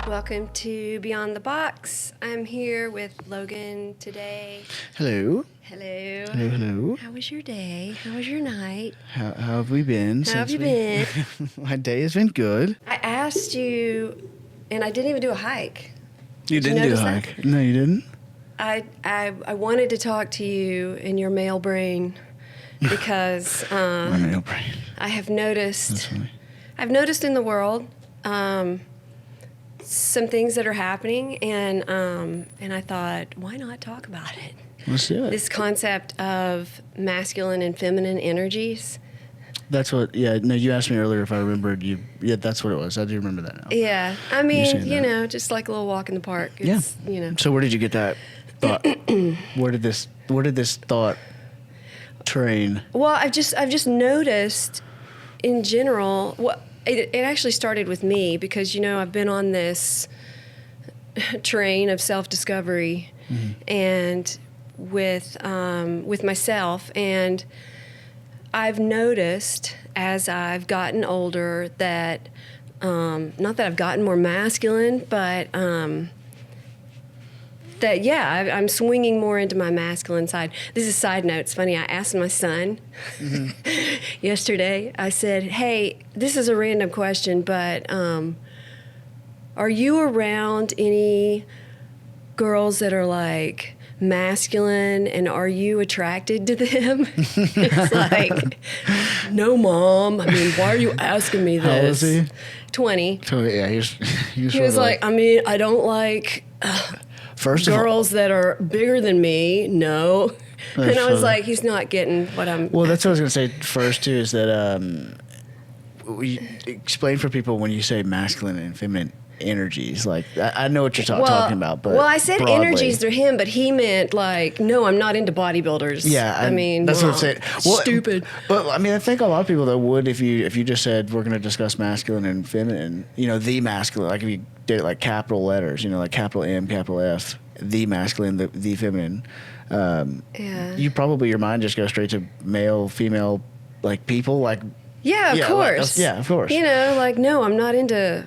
Welcome to Beyond the Box. I'm here with Logan today. Hello. Hello. Hello, hello. How was your day? How was your night? How have we been? How have you been? My day has been good. I asked you, and I didn't even do a hike. You didn't do a hike? That? No, you didn't? I wanted to talk to you in your male brain because My male brain. I have noticed. That's funny. I've noticed in the world some things that are happening, and I thought, why not talk about it? Let's do it. This concept of masculine and feminine energies. That's what, you asked me earlier if I remembered you. Yeah, that's what it was. I do remember that now. Yeah. I mean, just like a little walk in the park. It's, So where did you get that thought? Where did this thought train? Well, I've just noticed in general, it actually started with me because, I've been on this train of self-discovery and with myself, and I've noticed as I've gotten older that, not that I've gotten more masculine, but I'm swinging more into my masculine side. This is a side note. It's funny. I asked my son yesterday. I said, "Hey, this is a random question, but are you around any girls that are like masculine, and are you attracted to them?" It's like, "No, Mom. I mean, why are you asking me this?" How old is he? 20. Yeah, He was like, "I mean, I don't like girls that are bigger than me, no." And I was like, he's not getting what I'm... Well, that's what I was going to say first, too, is that we explain for people when you say masculine and feminine energies. Like, I know what you're talking about, but I said broadly. energies to him, but he meant like, no, I'm not into bodybuilders. Yeah, I mean, that's what I'm saying. Well, stupid. But I mean, I think a lot of people that would, if you just said we're going to discuss masculine and feminine, the masculine, like if you did it like capital letters, like capital M, capital F, the masculine, the feminine. You probably, your mind just goes straight to male, female, like people, like. Yeah, of course. Of course. Like, no, I'm not into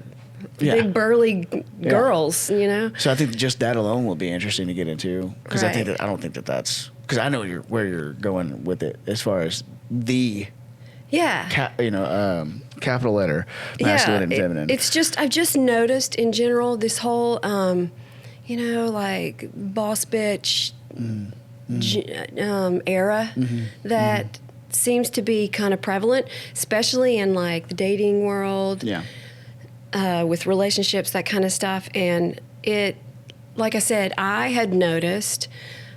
big burly girls, So I think just that alone will be interesting to get into, because Right. I don't think that's because I know where you're going with it as far as the capital letter masculine and feminine. It's just I've just noticed in general this whole like boss bitch era that seems to be kind of prevalent, especially in like the dating world. Yeah. With relationships, that kind of stuff. And it, like I said, I had noticed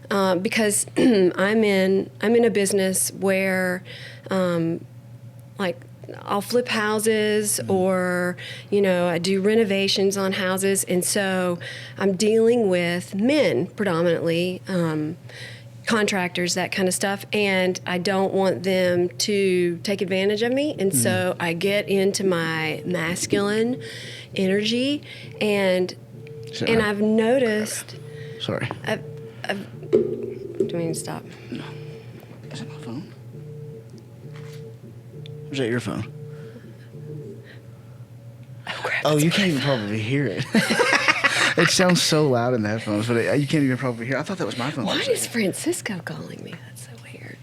because I'm in a business where like I'll flip houses or, I do renovations on houses. And so I'm dealing with men predominantly, contractors, that kind of stuff, and I don't want them to take advantage of me, and so I get into my masculine energy, and I've noticed. Sorry. Do we need to stop? No. Is it my phone? Or is that your phone? Oh crap! Oh, you can't even probably hear it. It sounds so loud in the headphones, but you can't even probably hear. I thought that was my phone. Why is Francisco calling me? That's so weird.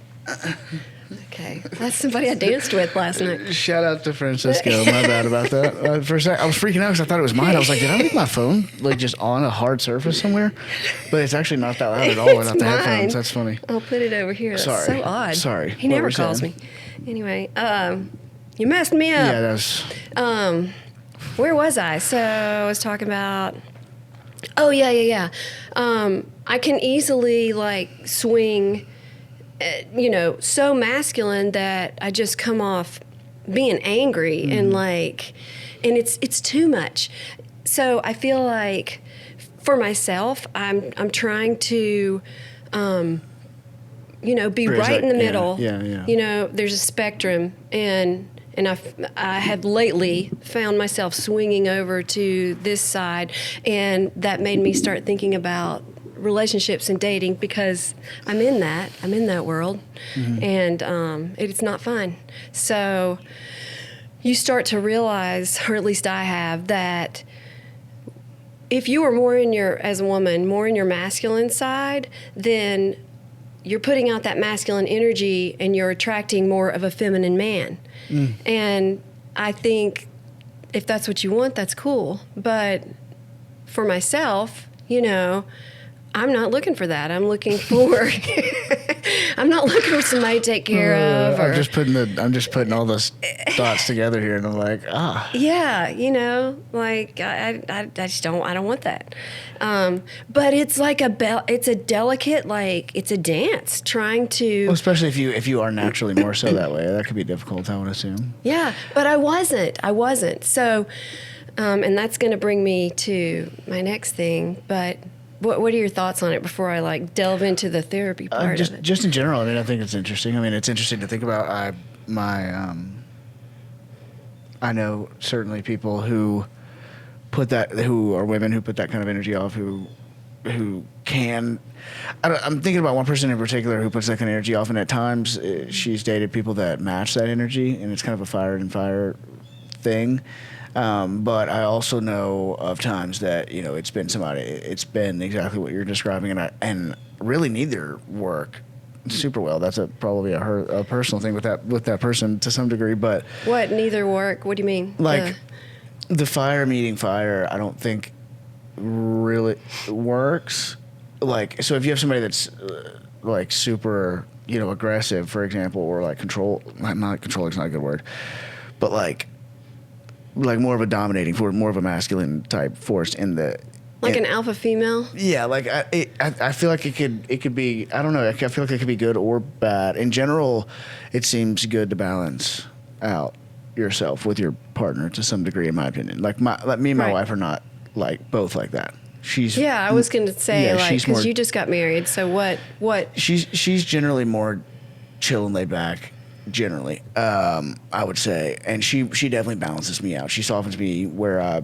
Okay, that's somebody I danced with last night. Shout out to Francisco. My bad about that. For a second, I was freaking out because I thought it was mine. I was like, did I leave my phone like just on a hard surface somewhere? But it's actually not that loud at all without the headphones. That's funny. I'll put it over here. That's Sorry. so odd. Sorry. He never calls me. Anyway, you messed me up. Yeah, that's. Where was I? So I was talking about. Oh yeah. I can easily like swing, so masculine that I just come off being angry and it's too much. So I feel like for myself, I'm trying to, be right in the middle. Yeah. There's a spectrum, and I have lately found myself swinging over to this side, and that made me start thinking about relationships and dating because I'm in that world, and it's not fun. So you start to realize, or at least I have, that if you are more in your, as a woman, more in your masculine side, then you're putting out that masculine energy and you're attracting more of a feminine man. And I think if that's what you want, that's cool. But for myself, I'm not looking for that. I'm looking for I'm not looking for somebody to take care of. I'm just putting all those thoughts together here, and I'm like, yeah, like I just don't want that. But it's like it's a delicate, like it's a dance trying to. Well, especially if you are naturally more so that way, that could be difficult, I would assume. Yeah, but I wasn't. So, and that's going to bring me to my next thing, but. What are your thoughts on it before I like delve into the therapy part of it? Just in general, I mean, I think it's interesting. I mean, it's interesting to think about. I know certainly people who are women who put that kind of energy off, who can. I'm thinking about one person in particular who puts that kind of energy off, and at times she's dated people that match that energy, and it's kind of a fire and fire thing. But I also know of times that it's been exactly what you're describing, and really neither work super well. That's probably a personal thing with that person to some degree. But what neither work? What do you mean? Like the fire meeting fire, I don't think really works. Like, so if you have somebody that's like super aggressive, for example, or like not controlling is not a good word, but like more of a dominating force, more of a masculine type force an alpha female. Yeah, like I feel like it could be, I don't know, I feel like it could be good or bad. In general, it seems good to balance out yourself with your partner to some degree, in my opinion. Like me and my wife are not like both like that. I was going to say because you just got married. So what? She's generally more chill and laid back. Generally, I would say, and she definitely balances me out. She softens me where I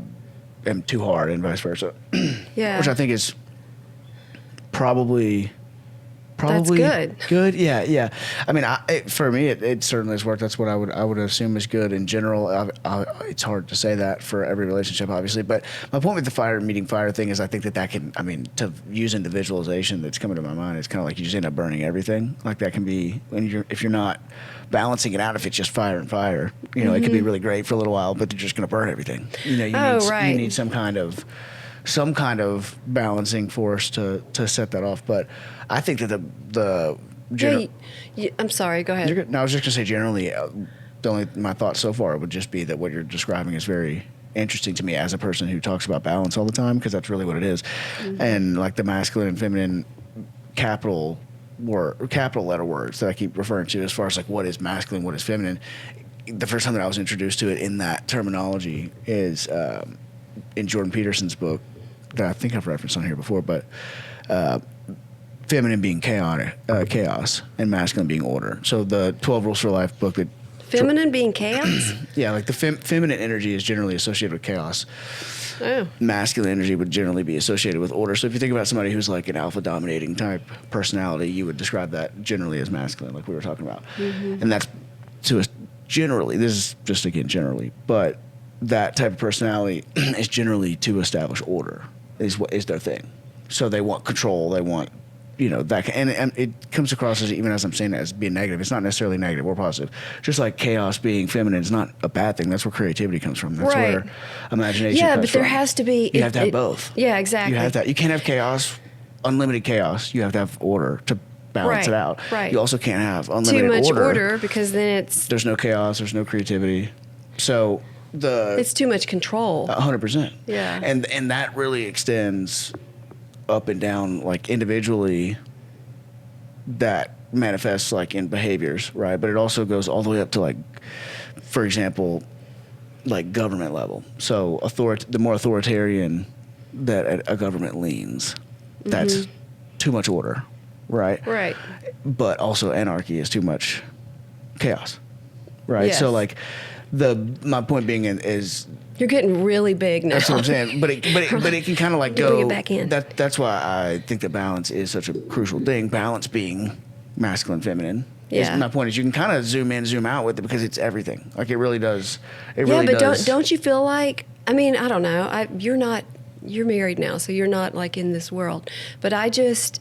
am too hard, and vice versa. Yeah, which I think is probably that's good. Good, yeah. I mean, for me, it certainly has worked. That's what I would assume is good in general. It's hard to say that for every relationship, obviously. But my point with the fire meeting fire thing is, I think that can. I mean, to use individualization that's coming to my mind, it's kind of like you just end up burning everything. Like that can be if you're not balancing it out. If it's just fire and fire, it could be really great for a little while, but they're just going to burn everything. You need some kind of balancing force to set that off. But I think that I'm sorry, go ahead. You're good. No, I was just going to say generally, my thoughts so far would just be that what you're describing is very interesting to me as a person who talks about balance all the time, because that's really what it is. And like the masculine and feminine capital letter words that I keep referring to as far as like what is masculine, what is feminine. The first time that I was introduced to it in that terminology is in Jordan Peterson's book that I think I've referenced on here before, but feminine being chaos, and masculine being order. So the 12 Rules for Life book that feminine being chaos? Yeah, like the feminine energy is generally associated with chaos. Oh. Masculine energy would generally be associated with order. So if you think about somebody who's like an alpha dominating type personality, you would describe that generally as masculine, like we were talking about. And that's generally, this is just again generally, but that type of personality is generally to establish order, is their thing. So they want control, they want that, and it comes across as, even as I'm saying that, as being negative. It's not necessarily negative or positive. Just like chaos being feminine is not a bad thing. That's where creativity comes from. That's where imagination comes from. Yeah, but there has to be. You have to have both. Yeah, exactly. You have that. You can't have chaos, unlimited chaos. You have to have order to balance it out. Right. You also can't have unlimited too much order because then there's no chaos. There's no creativity. So it's too much control. 100%. Yeah. And that really extends up and down, like individually, that manifests like in behaviors, right? But it also goes all the way up to, like, for example, like government level. So the more authoritarian that a government leans, that's too much order, right? Right. But also anarchy is too much chaos, right? Yes. So like my point being is, you're getting really big now. that's what I'm saying. But it can kind of like go. Bring it back in. That's why I think that balance is such a crucial thing. Balance being masculine, feminine. Yeah. My point is, you can kind of zoom in, zoom out with it, because it's everything. Like it really does. But don't you feel like? I mean, I don't know. You're not you're married now, so you're not like in this world. But I just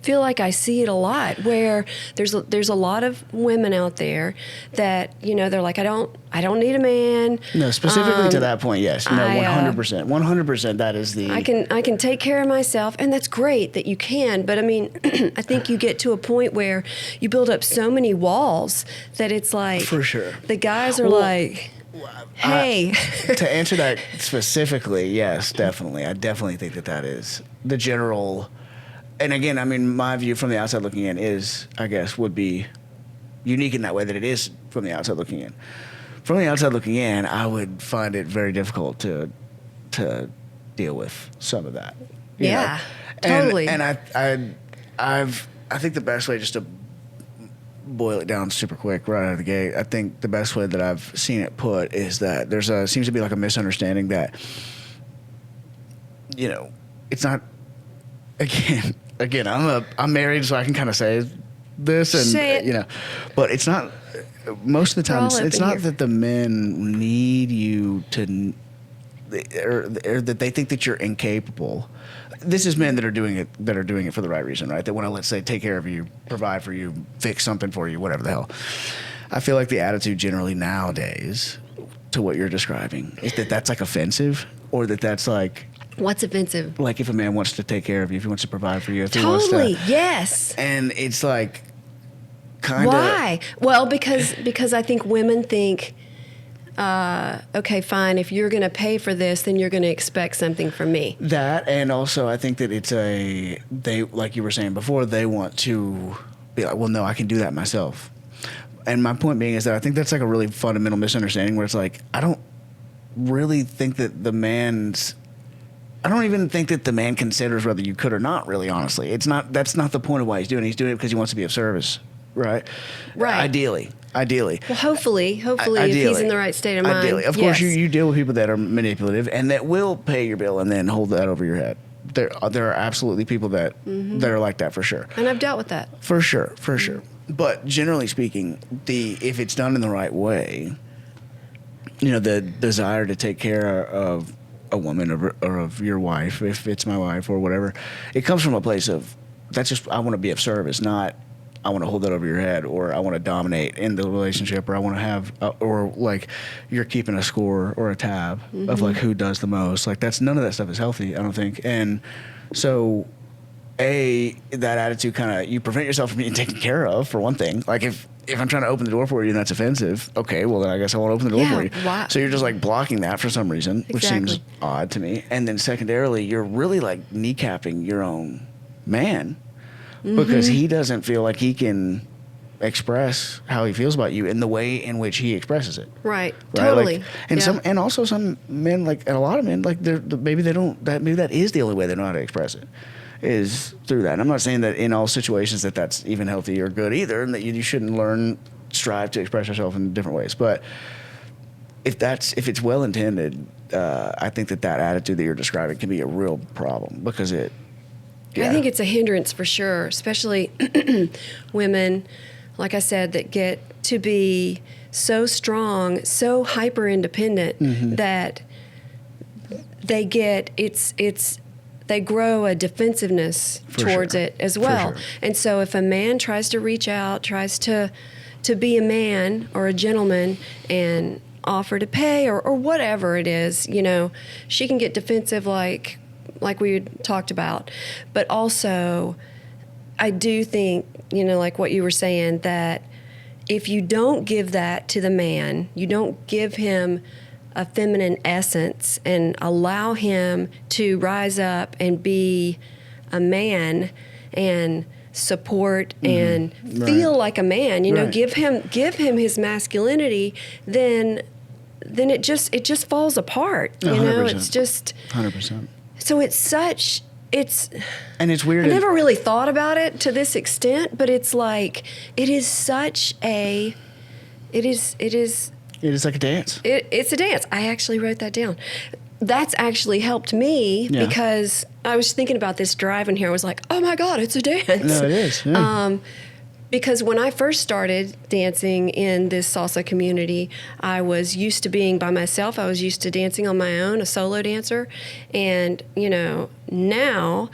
feel like I see it a lot where there's a lot of women out there that, you know, they're like, I don't need a man. No, specifically to that point, yes. No, 100%. 100% that is the... I can take care of myself, and that's great that you can, but I mean, I think you get to a point where you build up so many walls that it's like... For sure. The guys are like... Hey. To answer that specifically, yes, definitely. I definitely think that is the general... And again, I mean, my view from the outside looking in is, I guess, would be unique in that way that it is from the outside looking in. From the outside looking in, I would find it very difficult to deal with some of that. You know? Totally. And I think the best way, just to boil it down super quick right out of the gate, I think the best way that I've seen it put is that seems to be like a misunderstanding that, you know, it's not, again, I'm married, so I can kind of say this, and you know, but it's not. Most of the time, it's not that the men need you to, or that they think that you're incapable. This is men that are doing it for the right reason, right? That want to, let's say, take care of you, provide for you, fix something for you, whatever the hell. I feel like the attitude generally nowadays to what you're describing is that that's like offensive, or that's like. What's offensive? Like if a man wants to take care of you, if he wants to provide for you, if totally, he wants to, yes. And it's like, kind of. Why? Well, because I think women think, okay, fine. If you're going to pay for this, then you're going to expect something from me. That, and also I think that they, like you were saying before, they want to be like, well, no, I can do that myself. And my point being is that I think that's like a really fundamental misunderstanding where it's like, I don't really think that I don't even think that the man considers whether you could or not, really, honestly. That's not the point of why he's doing it. He's doing it because he wants to be of service, right? Right. Ideally. Well, hopefully, if he's in the right state of mind. Ideally. Of course, you deal with people that are manipulative and that will pay your bill and then hold that over your head. There are absolutely people that are like that, for sure. And I've dealt with that. For sure. But generally speaking, if it's done in the right way, you know, the desire to take care of a woman or of your wife, if it's my wife or whatever, it comes from a place of, that's just, I want to be of service, not I want to hold that over your head, or I want to dominate in the relationship, or I want to have, or like you're keeping a score or a tab of like who does the most. Like none of that stuff is healthy, I don't think. And so that attitude kind of, you prevent yourself from being taken care of, for one thing. Like if I'm trying to open the door for you and that's offensive, okay, well then I guess I won't open the door for you. Wow. So you're just like blocking that for some reason, which seems odd to me. And then secondarily, you're really like kneecapping your own man because he doesn't feel like he can express how he feels about you in the way in which he expresses it. Right. Totally. Like, and and also some men, like, and a lot of men, like maybe that is the only way they know how to express it, is through that. And I'm not saying that in all situations that's even healthy or good either, and that you shouldn't strive to express yourself in different ways. But if it's well intended, I think that attitude that you're describing can be a real problem because I think it's a hindrance for sure, especially women, like I said, that get to be so strong, so hyper independent that they get they grow a defensiveness towards it as well. Sure. And so if a man tries to reach out, tries to be a man or a gentleman and offer to pay or whatever it is, you know, she can get defensive like we had talked about. But also, I do think, you know, like what you were saying, that if you don't give that to the man, you don't give him a feminine essence and allow him to rise up and be a man and support and feel like a man, you know, give him his masculinity, then it just falls apart, you 100%. Know, it's just 100%. So and it's weird. I never really thought about it to this extent, but it's like it is like a dance. It's a dance. I actually wrote that down. That's actually helped me because I was thinking about this driving here. I was like, oh my God, it's a dance. No, it is. Yeah. Because when I first started dancing in this salsa community, I was used to being by myself. I was used to dancing on my own, a solo dancer. And, now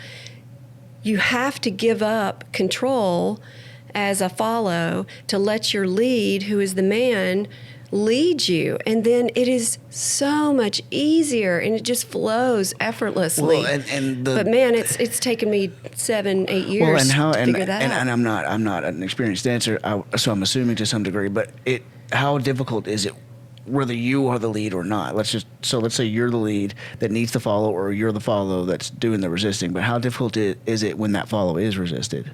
you have to give up control as a follow to let your lead, who is the man, lead you, and then it is so much easier and it just flows effortlessly. Well, but man, it's taken me 7-8 years to figure that out. And I'm not an experienced dancer, so I'm assuming to some degree. But how difficult is it, whether you are the lead or not? Let's say you're the lead that needs to follow, or you're the follow that's doing the resisting. But how difficult is it when that follow is resisted?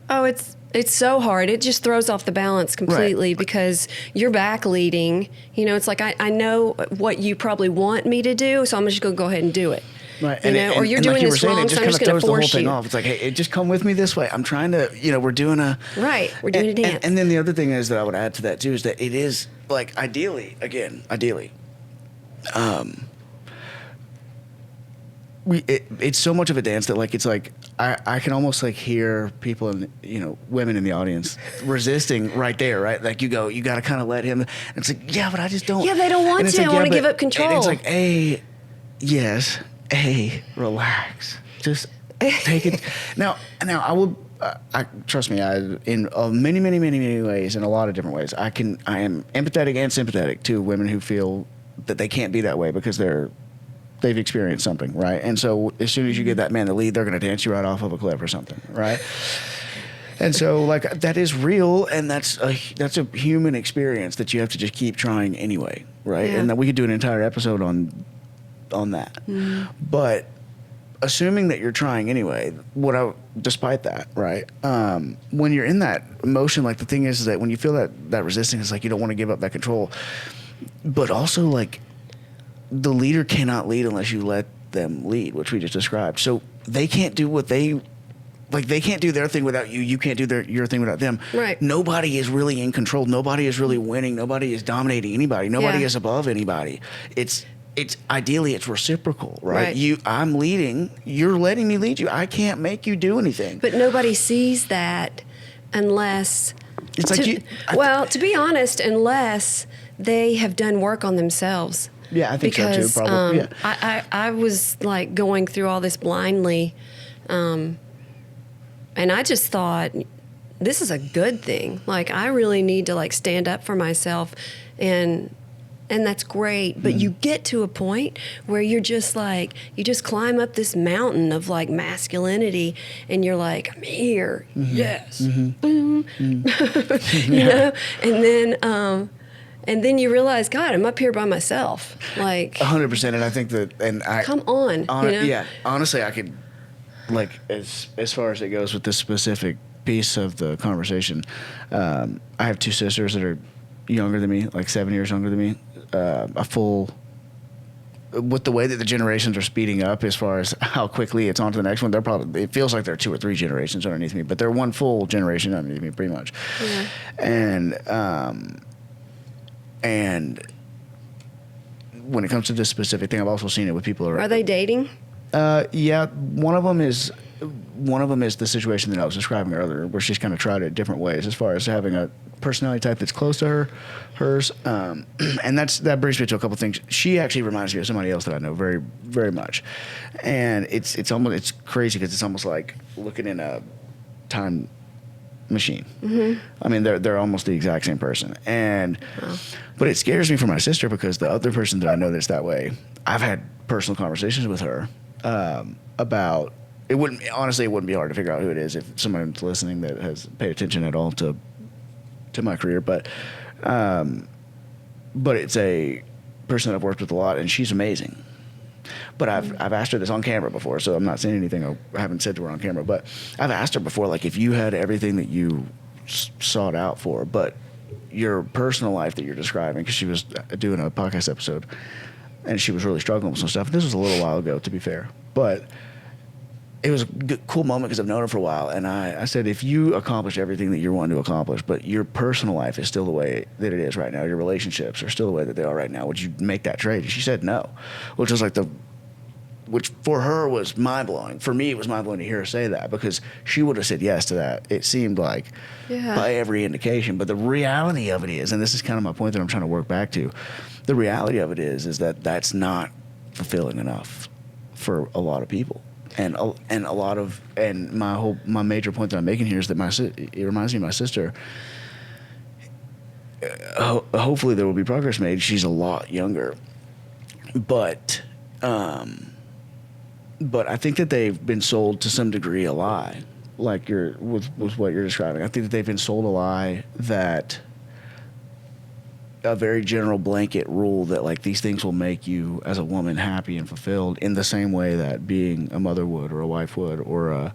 Oh, it's so hard. It just throws off the balance completely, right? Because you're back leading. It's like I know what you probably want me to do, so I'm just going to go ahead and do it. Right. Or you're doing this wrong, so I'm just going to force you. It just kind of throws the whole thing off. It's like, hey, just come with me this way. I'm trying to, we're doing a... Right. We're doing a dance. And then the other thing is that I would add to that, too, is that it is, like, ideally, it's so much of a dance that, like, it's like I can almost, like, hear people and women in the audience resisting right there, right? Like, you got to kind of let him. And it's like, yeah, but I just don't. Yeah, they don't want to. They want to give up control. And it's like, relax, just take it. Now I will. Trust me. In many ways, in a lot of different ways, I am empathetic and sympathetic to women who feel that they can't be that way because they've experienced something, right? And so as soon as you get that man to lead, they're going to dance you right off of a cliff or something, right? And so, like, that is real, and that's a human experience that you have to just keep trying anyway, right? Yeah. And that we could do an entire episode on that. Mm. But assuming that you're trying anyway, despite that, right? When you're in that emotion, like, the thing is that when you feel that resistance, it's like you don't want to give up that control, but also, like, the leader cannot lead unless you let them lead, which we just described. So they can't do they can't do their thing without you. You can't do your thing without them. Right. Nobody is really in control. Nobody is really winning. Nobody is dominating anybody. Nobody is above anybody. It's ideally it's reciprocal, right? I'm leading. You're letting me lead you. I can't make you do anything. But nobody sees that unless. It's to be honest, unless they have done work on themselves. Yeah, I think so too. Probably. I was, like, going through all this blindly, and I just thought, this is a good thing. Like, I really need to, like, stand up for myself, and that's great. But you get to a point where you're just like, you just climb up this mountain of, like, masculinity, and you're like, I'm here, yes, boom, and then you realize, God, I'm up here by myself. Like 100%. And I think that, come on. Yeah, honestly, I could, like, as far as it goes with this specific piece of the conversation, I have two sisters that are younger than me, like 7 years younger than me. With the way that the generations are speeding up as far as how quickly it's on to the next one, it feels like they're 2 or 3 generations underneath me, but they're one full generation underneath me pretty much. Yeah. And when it comes to this specific thing, I've also seen it with people around. Are they dating? Yeah, one of them is the situation that I was describing earlier, where she's kind of tried it different ways as far as having a personality type that's close to hers, and that brings me to a couple things. She actually reminds me of somebody else that I know very, very much, and it's crazy because it's almost like looking in a time machine. Mm-hmm. I mean, they're almost the exact same person, but it scares me for my sister because the other person that I know that's that way, I've had personal conversations with her about. It wouldn't be hard to figure out who it is if someone's listening that has paid attention at all to my career, but it's a person that I've worked with a lot, and she's amazing. But I've asked her this on camera before, so I'm not saying anything I haven't said to her on camera. But I've asked her before, like, if you had everything that you sought out for, but your personal life that you're describing, because she was doing a podcast episode, and she was really struggling with some stuff. This was a little while ago, to be fair, but it was a cool moment because I've known her for a while. And I said, if you accomplish everything that you're wanting to accomplish, but your personal life is still the way that it is right now, your relationships are still the way that they are right now, would you make that trade? And she said no, which was like which for her was mind-blowing. For me, it was mind-blowing to hear her say that, because she would have said yes to that, it seemed like, by every indication. But the reality of it is, and this is kind of my point that I'm trying to work back to, the reality of it is that that's not fulfilling enough for a lot of people. And my major point that I'm making here is that it reminds me of my sister. Hopefully there will be progress made. She's a lot younger, but I think that they've been sold to some degree a lie, like with what you're describing. I think that they've been sold a lie, that a very general blanket rule that like these things will make you as a woman happy and fulfilled in the same way that being a mother would, or a wife would, or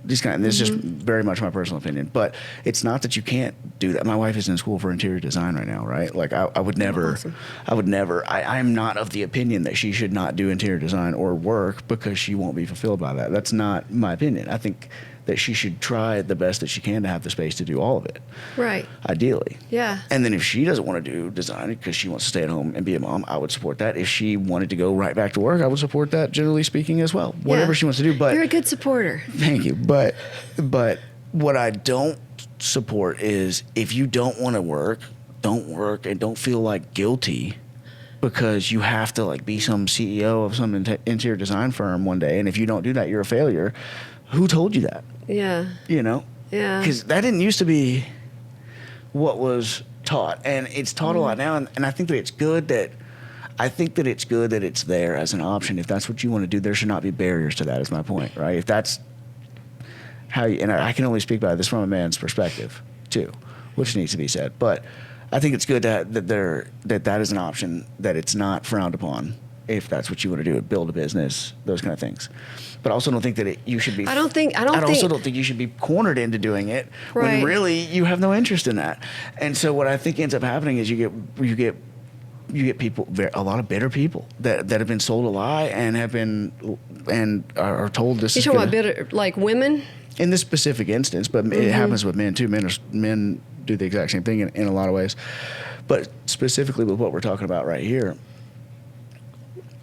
these kind. This is just very much my personal opinion, but it's not that you can't do that. My wife is in school for interior design right now, right? Like I would never, Awesome. I'm not of the opinion that she should not do interior design or work because she won't be fulfilled by that. That's not my opinion. I think that she should try the best that she can to have the space to do all of it. Right. Ideally. Yeah. And then if she doesn't want to do design because she wants to stay at home and be a mom, I would support that. If she wanted to go right back to work, I would support that, generally speaking, as well. Whatever she wants to do. But you're a good supporter. Thank you. But what I don't support is, if you don't want to work, don't work, and don't feel like guilty because you have to like be some CEO of some interior design firm one day, and if you don't do that, you're a failure. Who told you that? Yeah. You know? Yeah. Because that didn't used to be what was taught, and it's taught a lot now. And I think that it's good that it's there as an option. If that's what you want to do, there should not be barriers to that. Is my point, right? If that's how you, and I can only speak about this from a man's perspective too, which needs to be said. But I think it's good that is an option, that it's not frowned upon if that's what you want to do, build a business, those kind of things. But I also don't think that you should be. I also don't think you should be cornered into doing it when really you have no interest in that. And so what I think ends up happening is you get people, a lot of bitter people that have been sold a lie and are told this. You're is talking about bitter, like women? In this specific instance, but it happens with men too. Men do the exact same thing in a lot of ways. But specifically with what we're talking about right here,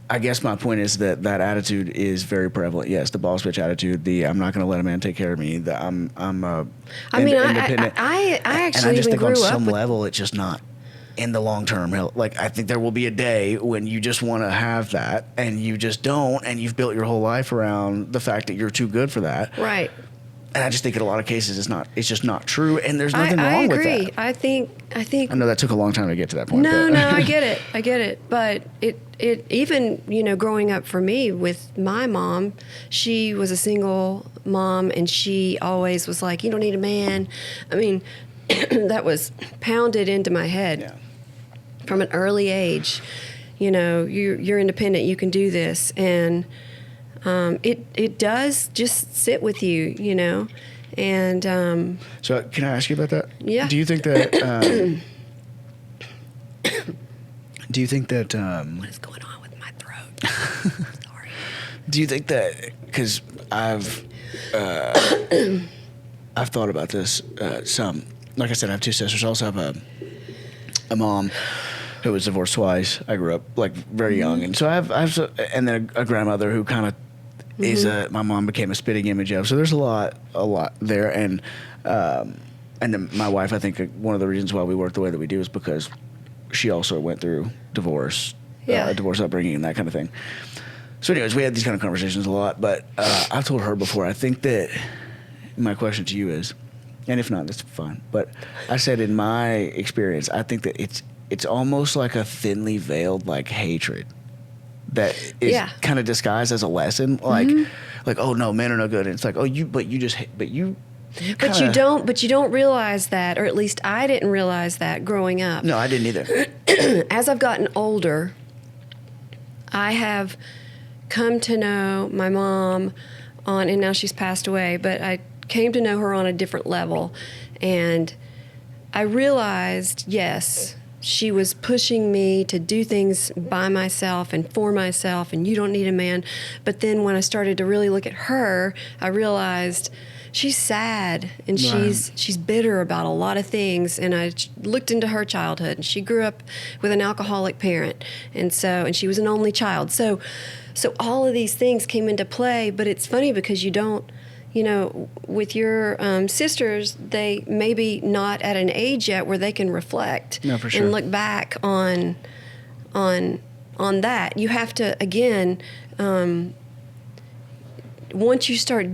I guess my point is that attitude is very prevalent. Yes, the boss bitch attitude. I'm not going to let a man take care of me. I'm independent. I actually and I just even think on grew up some with, level it's just not in the long term. Like I think there will be a day when you just want to have that and you just don't, and you've built your whole life around the fact that you're too good for that. Right. And I just think in a lot of cases it's just not true, and there's nothing wrong with that. I agree. I think. I know that took a long time to get to that point. No, I get it. But it even, growing up for me with my mom, she was a single mom, and she always was like, you don't need a man. I mean, that was pounded into my head from an early age. You're independent, you can do this, and it does just sit with you, and so can I ask you about that? Yeah. Do you think that what is going on with my throat? Sorry. Do you think that, because I've thought about this some. Like I said, I have two sisters. I also have a mom who was divorced twice. I grew up like very young, and so I have and then a grandmother who kind of is my mom became a spitting image of. So there's a lot there, and then my wife. I think one of the reasons why we work the way that we do is because she also went through divorce, divorce upbringing, and that kind of thing. So, anyways, we had these kind of conversations a lot. But I've told her before. I think that my question to you is, and if not, that's fine. But I said, in my experience, I think that it's almost like a thinly veiled like hatred that is kind of disguised as a lesson, like oh no, men are no good, and it's like, oh you don't realize that, or at least I didn't realize that growing up. No, I didn't either. As I've gotten older, I have come to know my mom and now she's passed away, but I came to know her on a different level, and I realized, yes, she was pushing me to do things by myself and for myself, and you don't need a man. But then when I started to really look at her, I realized she's sad and Right. she's bitter about a lot of things. And I looked into her childhood, and she grew up with an alcoholic parent, and she was an only child. So all of these things came into play. But it's funny because you don't, with your sisters, they maybe not at an age yet where they can reflect No, for sure. and look back on that. You have to, again, once you start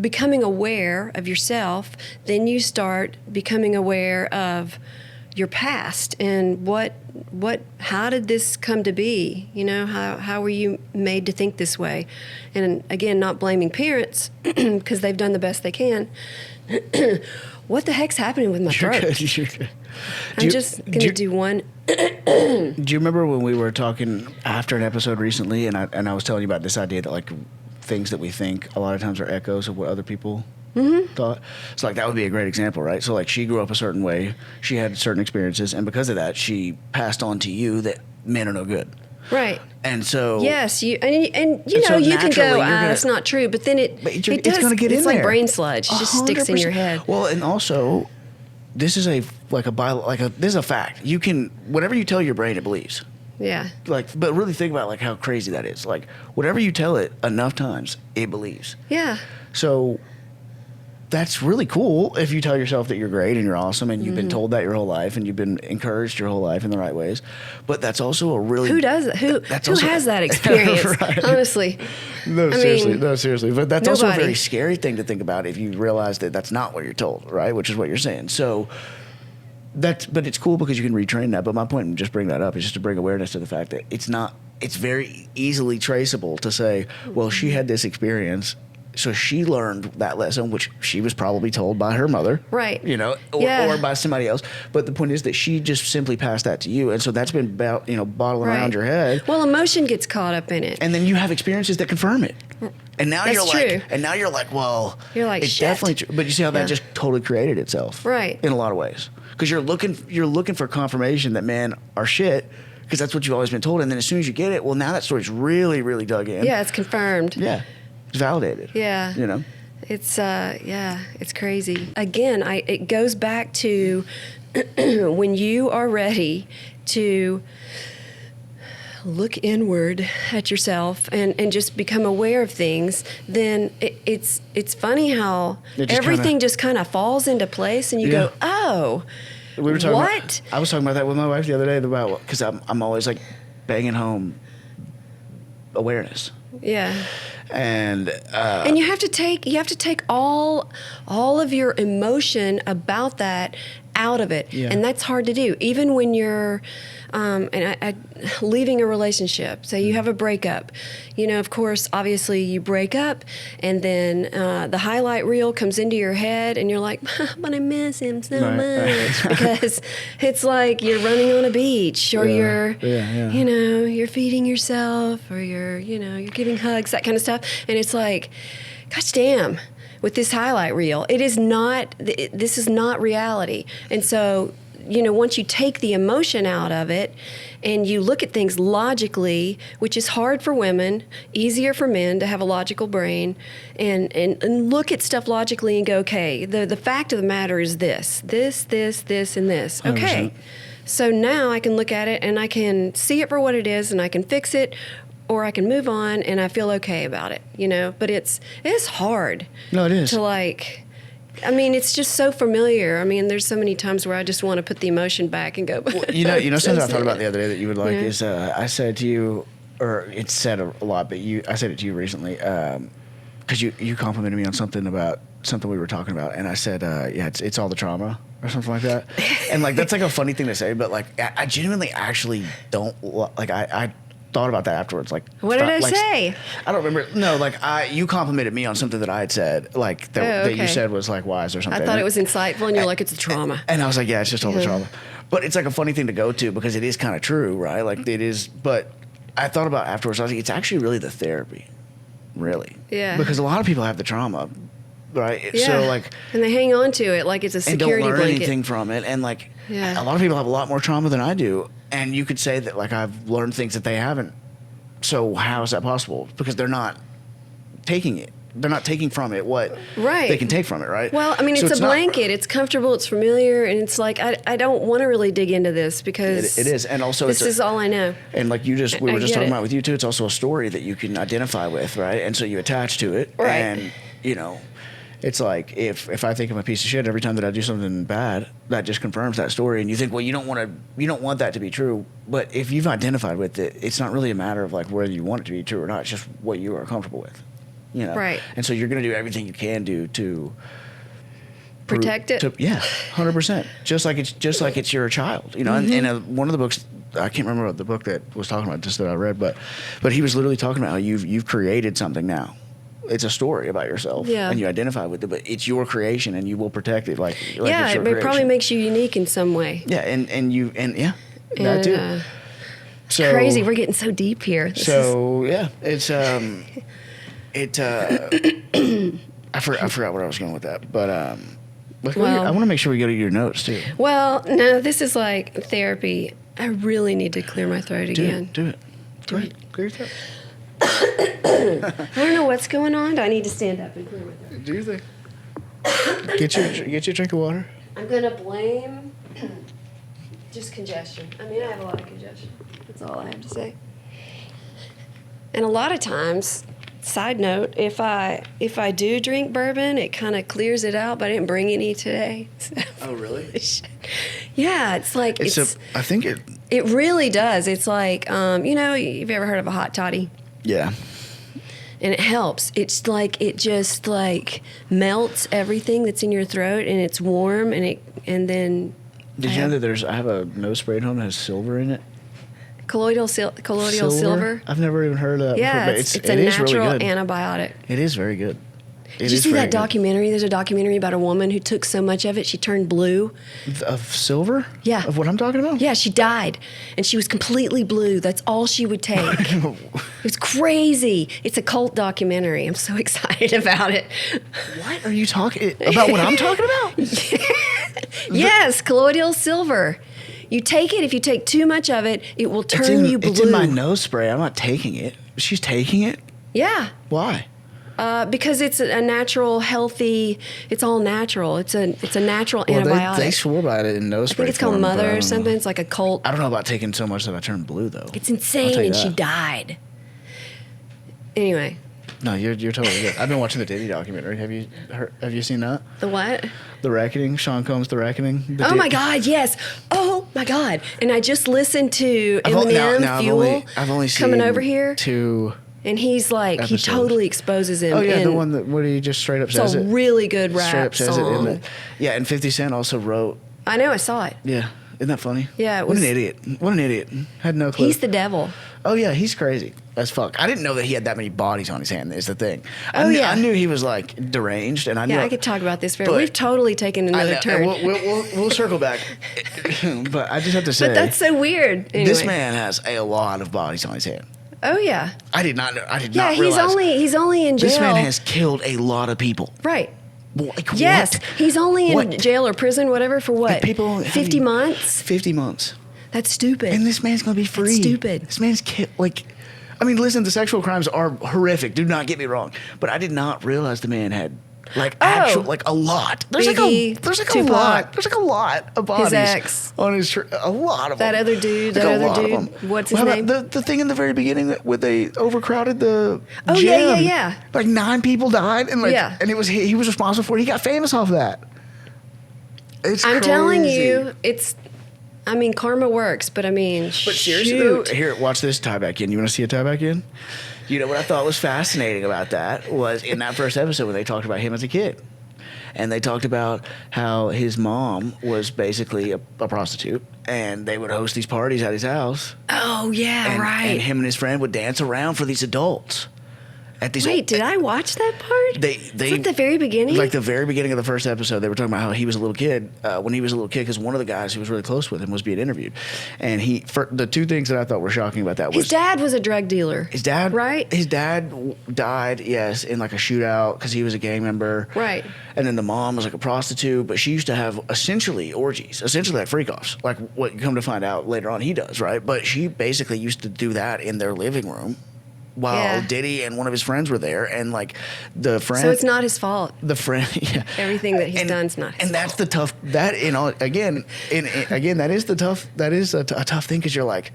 becoming aware of yourself, then you start becoming aware of your past and how did this come to be? How were you made to think this way? And again, not blaming parents because they've done the best they can. What the heck's happening with my throat? You're good. I'm just going to do one. Do you remember when we were talking after an episode recently, and I was telling you about this idea that like things that we think a lot of times are echoes of what other people thought? So like that would be a great example, right? So like she grew up a certain way, she had certain experiences, and because of that, she passed on to you that men are no good. Right. And so yes, you so you can naturally go, it's not true, but then it does. It's going to get in it's there. like brain sludge. It just sticks in your 100%. head. Well, and also, this is this is a fact. You can whatever you tell your brain, it believes. Yeah. But really think about like how crazy that is. Like whatever you tell it enough times, it believes. Yeah. So that's really cool if you tell yourself that you're great and you're awesome and you've been told that your whole life and you've been encouraged your whole life in the right ways. But that's also a really Who does it? Who has that experience? Right. Honestly. No, seriously. But that's also a very scary thing to think about if you realize that that's not what you're told, right? Which is what you're saying. So but it's cool because you can retrain that. But my point in just bringing that up is just to bring awareness to the fact that it's very easily traceable to say, well, she had this experience, so she learned that lesson, which she was probably told by her mother. Right. Or by somebody else. But the point is that she just simply passed that to you. And so that's been bottling around your head. Well, emotion gets caught up in it. And then you have experiences that confirm it. And now That's true. Well, you're like, it's shit. definitely true. But you see how that just totally created itself. Right. In a lot of ways. Because you're looking for confirmation that men are shit, because that's what you've always been told. And then as soon as you get it, well, now that story's really, really dug in. Yeah, it's confirmed. Yeah. It's validated. Yeah. It's it's crazy. Again, it goes back to when you are ready to look inward at yourself and just become aware of things, then it's funny how everything just kind of falls into place, and you go, oh, we were talking what? I was talking about that with my wife the other day about, because I'm always like banging home awareness. Yeah. And you have to take all of your emotion about that out of it, and that's hard to do. Even when you're leaving a relationship, say you have a breakup, of course, obviously you break up, and then the highlight reel comes into your head, and you're like, but I miss him so much, because it's like you're running on a beach, or you're you're feeding yourself, or you're giving hugs, that kind of stuff, and it's like, gosh damn. With this highlight reel, this is not reality. And so, once you take the emotion out of it and you look at things logically, which is hard for women, easier for men to have a logical brain, and look at stuff logically and go, okay, the fact of the matter is this, and this. Okay. 100%. So now I can look at it and I can see it for what it is, and I can fix it, or I can move on and I feel okay about it, But it's hard. No, it is. To it's just so familiar. There's so many times where I just want to put the emotion back and go. Well, something I thought about the other day that you would like is I said to you, or it's said a lot, but I said it to you recently, because you complimented me on something we were talking about, and I said, it's all the trauma or something like that, and that's a funny thing to say, but I genuinely actually don't I thought about that afterwards. What did I say? I don't remember. No, you complimented me on something that I had said, that you said was wise or something. I thought it was insightful, and you're like, it's a trauma. And I was like, yeah, it's just all the trauma. But it's a funny thing to go to, because it is kind of true, right? It is. But I thought about it afterwards. I was like, it's actually really the therapy, really. Yeah. Because a lot of people have the trauma, right? Yeah. So and they hang on to it like it's a security and don't learn blanket. anything from it, and a lot of people have a lot more trauma than I do. And you could say that I've learned things that they haven't. So how is that possible? Because they're not taking it. they're not taking from it what Right. they can take from it, right? Well, I mean, So it's a not- blanket. It's comfortable. It's familiar, and it's like I don't want to really dig into this because It is, and also this is all I know. And like we were I just get talking it. about with you too, it's also a story that you can identify with, right? And so you attach to it, Right. and you know, it's like if I think I'm a piece of shit every time that I do something bad, that just confirms that story. And you think, well, you don't want that to be true. But if you've identified with it, it's not really a matter of like whether you want it to be true or not. It's just what you are comfortable with, you know. Right. And so you're going to do everything you can do to Protect it. yeah, 100%. Just like it's your child, you know. Mm-hmm. And one of the books, I can't remember what the book that was talking about this that I read, but he was literally talking about how you've created something now. It's a story about yourself, Yeah. and you identify with it, but it's your creation, and you will protect it like Yeah, it's your it probably creation. makes you unique in some way. Yeah, and that And, too. So crazy. We're getting so deep here. yeah, it's I forgot where I was going with that, but Well- I want to make sure we go to your notes too. Well, no, this is like therapy. I really need to clear my throat again. Do it. Go ahead. Clear your throat. I don't know what's going on. I need to stand up and clear my throat. Do your thing. Get your drink of water. I'm gonna blame just congestion. I mean, I have a lot of congestion. That's all I have to say. And a lot of times, side note, if I do drink bourbon, it kind of clears it out. But I didn't bring any today. So. Oh, really? Yeah, it's like I think it. it really does. It's like you've ever heard of a hot toddy? Yeah. And it helps. It's like it just like melts everything that's in your throat, and it's warm, and then. Did you know that I have a nose spray at home that has silver in it? Colloidal silver. I've never even heard of that Yeah, before, but it's it a is really natural good. antibiotic. It is very good. Did you see that documentary? There's a documentary about a woman who took so much of it she turned blue. Of silver? Yeah. Of what I'm talking about? Yeah, she died, and she was completely blue. That's all she would take. It was crazy. It's a cult documentary. I'm so excited about it. What are you talking about? What I'm talking about? Yes, colloidal silver. You take it. If you take too much of it, it will turn you blue. It's in my nose spray. I'm not taking it. She's taking it? Yeah. Why? Because it's a natural, healthy. It's all natural. It's a natural antibiotic. They swore by it in nose I spray. think it's called form, but I Mother or don't know. something. It's like a cult. I don't know about taking so much that I turned blue though. It's I'll insane, tell you and she that. died. Anyway, No, you're totally good. I've been watching the Diddy documentary. Have you seen that? the what? The Reckoning. Sean Combs' The Reckoning. Oh my God, yes. Oh my God. And I just listened to Eminem Fuel I've only seen coming over here, two. and he's like, episodes. he totally exposes him. Oh yeah, and the one where he just straight up it's says a it. really good Straight rap up says song. it. Yeah, and 50 Cent also wrote. I know, I saw it. Yeah, isn't that funny? Yeah, it What an was- idiot. What an idiot. Had no clue. He's the devil. Oh yeah, he's crazy as fuck. I didn't know that he had that many bodies on his hand. Is the thing. Oh, yeah. I knew he was like deranged, and I knew. Yeah, I could talk about this. but- We've totally taken I another know, turn. We'll circle back, but I just have to say, But that's so weird. Anyway. this man has a lot of bodies on his hand. Oh yeah. I did not know. I did Yeah, not realize. he's only in jail. This man has killed a lot of people. Right. Like, Yes, what? he's only in What? jail or prison, whatever, for what? People 50 months? 50 months. That's stupid. And this man's gonna be free. stupid. This man's I mean, listen, the sexual crimes are horrific. Do not get me wrong, but I did not realize the man had a lot. There's Biggie, a Tupac, lot. There's like a lot of bodies. ex. On his a lot of That them. other dude, Like that a other lot of dude, them. what's his How name? about the thing in the very beginning where they overcrowded the Oh, gym? yeah, yeah, yeah. Like 9 people died, and Yeah. and he was responsible for it. He got famous off that. It's I'm telling crazy. you, karma works, but I mean, But seriously, though, shoot. here, watch this tie back in. You want to see a tie back in? You know what I thought was fascinating about that was in that first episode when they talked about him as a kid. And they talked about how his mom was basically a prostitute, and they would host these parties at his house. Oh, yeah, And, right. and him and his friend would dance around for these adults. At these Wait, did I watch that part? They Is that the very beginning? Like the very beginning of the first episode, they were talking about how he was a little kid when he was a little kid because one of the guys who was really close with him was being interviewed, and the two things that I thought were shocking about that was His dad was a drug dealer. his dad, Right? His dad died, yes, in like a shootout because he was a gang member, Right. And then the mom was like a prostitute, but she used to have essentially orgies, essentially like freak offs, like what you come to find out later on he does, right? But she basically used to do that in their living room. while Yeah. Diddy and one of his friends were there, and like the friend. So it's not his fault. The friend, yeah. Everything that he's done's not his and that's fault. the tough. That again, again, that is the tough. That is a tough thing because you're like,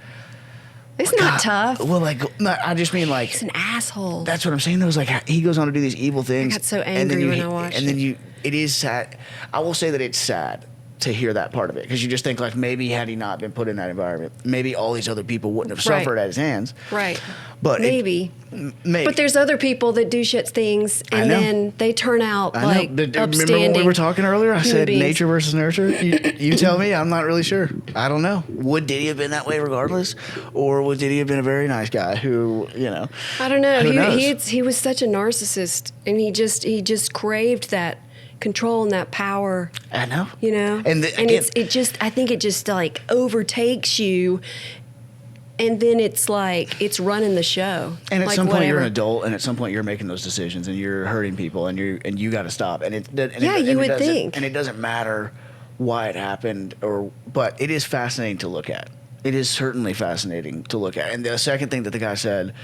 It's not tough. well, like, no, I just mean like He's an asshole. that's what I'm saying. Though is like he goes on to do these evil things. got so and then angry you, when I watched And then it. it is sad. I will say that it's sad to hear that part of it because you just think like maybe had he not been put in that environment, maybe all these other people wouldn't have Right. suffered at his hands. Right. But Maybe. maybe. But there's other people that do shit things, I and know. then they turn out I like know. Remember upstanding. when we were talking earlier? I human said beings. nature versus nurture. You tell me. I'm not really sure. I don't know. Would Diddy have been that way regardless, or would Diddy have been a very nice guy who, I don't know. Who knows? He was such a narcissist, and he just craved that control and that power. I know. And again, I think it just like overtakes you, and then it's like it's running the show. And at like, some point you're whatever. an adult, and at some point you're making those decisions, and you're hurting people, and you got to stop. And it You would doesn't- think. and it doesn't matter why it happened, but it is fascinating to look at. It is certainly fascinating to look at. And the second thing that the guy said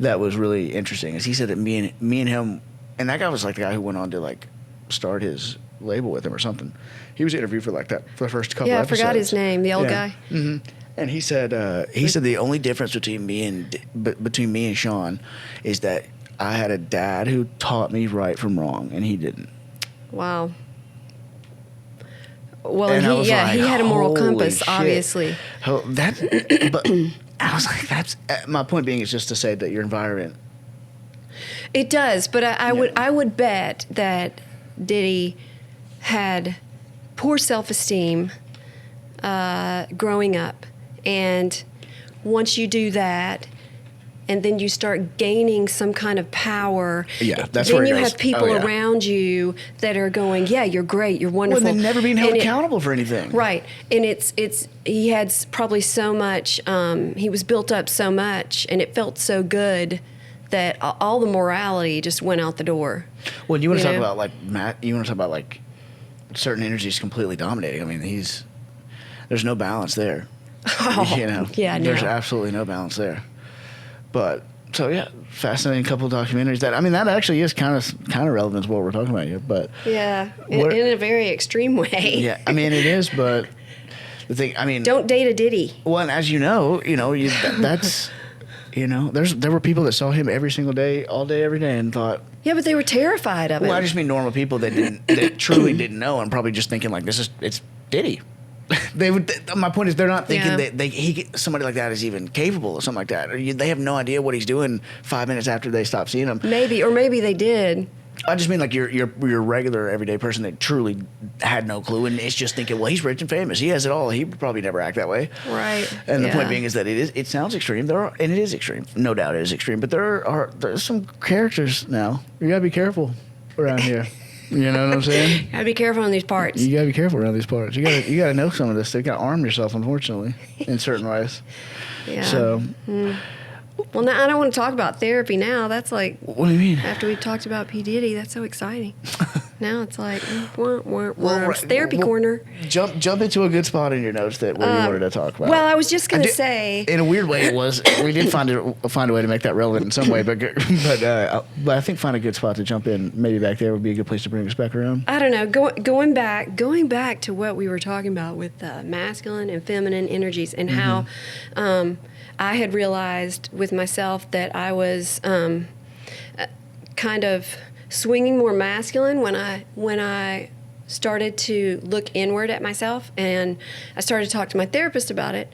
that was really interesting is he said that me and him, and that guy was like the guy who went on to like start his label with him or something. He was interviewed for like that for the first couple. Yeah, I episodes. forgot his name. The old guy. hmm And he said the only difference between me and Sean is that I had a dad who taught me right from wrong, and he didn't. Wow. Well, And I was he like, had a moral holy compass, shit. obviously. But I was like, that's my point. Being is just to say that your environment. It does, but I would bet that Diddy had poor self-esteem growing up, and once you do that, and then you start gaining some kind of power. Yeah, that's then where it you goes. have people Oh, yeah. around you that are going, "Yeah, you're great, you're wonderful." Well, then never being held And accountable for anything. Right, and he had probably so much. He was built up so much, and it felt so good that all the morality just went out the door. Well, you want to talk know? about like Matt? You want to talk about like certain energies completely dominating? I mean, there's no balance there. Oh, yeah, no. There's absolutely no balance there. But so yeah, fascinating couple of documentaries. That actually is kind of relevant to what we're talking about here. But Yeah, What- in a very extreme way. yeah, I mean it is. But the thing, I mean, Don't date a Diddy. well, and as you know, that's. There were people that saw him every single day, all day, every day, and thought. Yeah, but they were terrified of it. Well, I just mean normal people that truly didn't know, and probably just thinking like it's Diddy. They would. My point is, they're not thinking Yeah. that somebody like that is even capable of something like that. Or they have no idea what he's doing 5 minutes after they stop seeing him. Maybe they did. I just mean like your regular everyday person that truly had no clue and is just thinking, well, he's rich and famous, he has it all. He would probably never act that way. Right. And the Yeah. point being is that it sounds extreme. And it is extreme. No doubt it is extreme. But there's some characters now. You gotta be careful around here. You know what I'm saying? Gotta be careful on these parts. You gotta be careful around these parts. You gotta know some of this. You gotta arm yourself, unfortunately, in certain ways. Yeah. So, Well, now I don't want to talk about therapy now. That's like what do you mean? after we talked about P Diddy. That's so exciting. Now it's like Well, right, therapy well, corner. Jump into a good spot in your notes where you wanted to talk about. Well, I was just gonna did- say. in a weird way, it was. We did find a way to make that relevant in some way, but I think find a good spot to jump in. Maybe back there would be a good place to bring us back around. I don't know. Going back to what we were talking about with masculine and feminine energies, and how I had realized with myself that I was kind of swinging more masculine when I started to look inward at myself, and I started to talk to my therapist about it,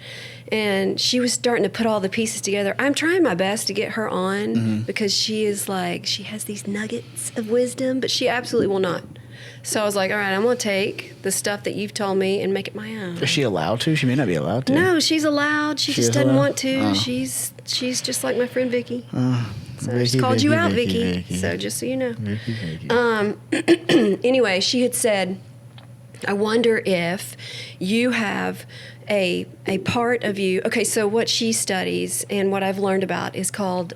and she was starting to put all the pieces together. I'm trying my best to get her on because she has these nuggets of wisdom, but she absolutely will not. So I was like, all right, I'm going to take the stuff that you've told me and make it my own. Is she allowed to? She may not be allowed to. No, she's allowed. She just is doesn't allowed? want to. Oh. She's just like my friend Vicky. So I just Vicky, called you Vicky, out, Vicky, Vicky. Vicky. So just so you know. Vicky. Anyway, she had said, I wonder if you have a part of you. Okay, so what she studies and what I've learned about is called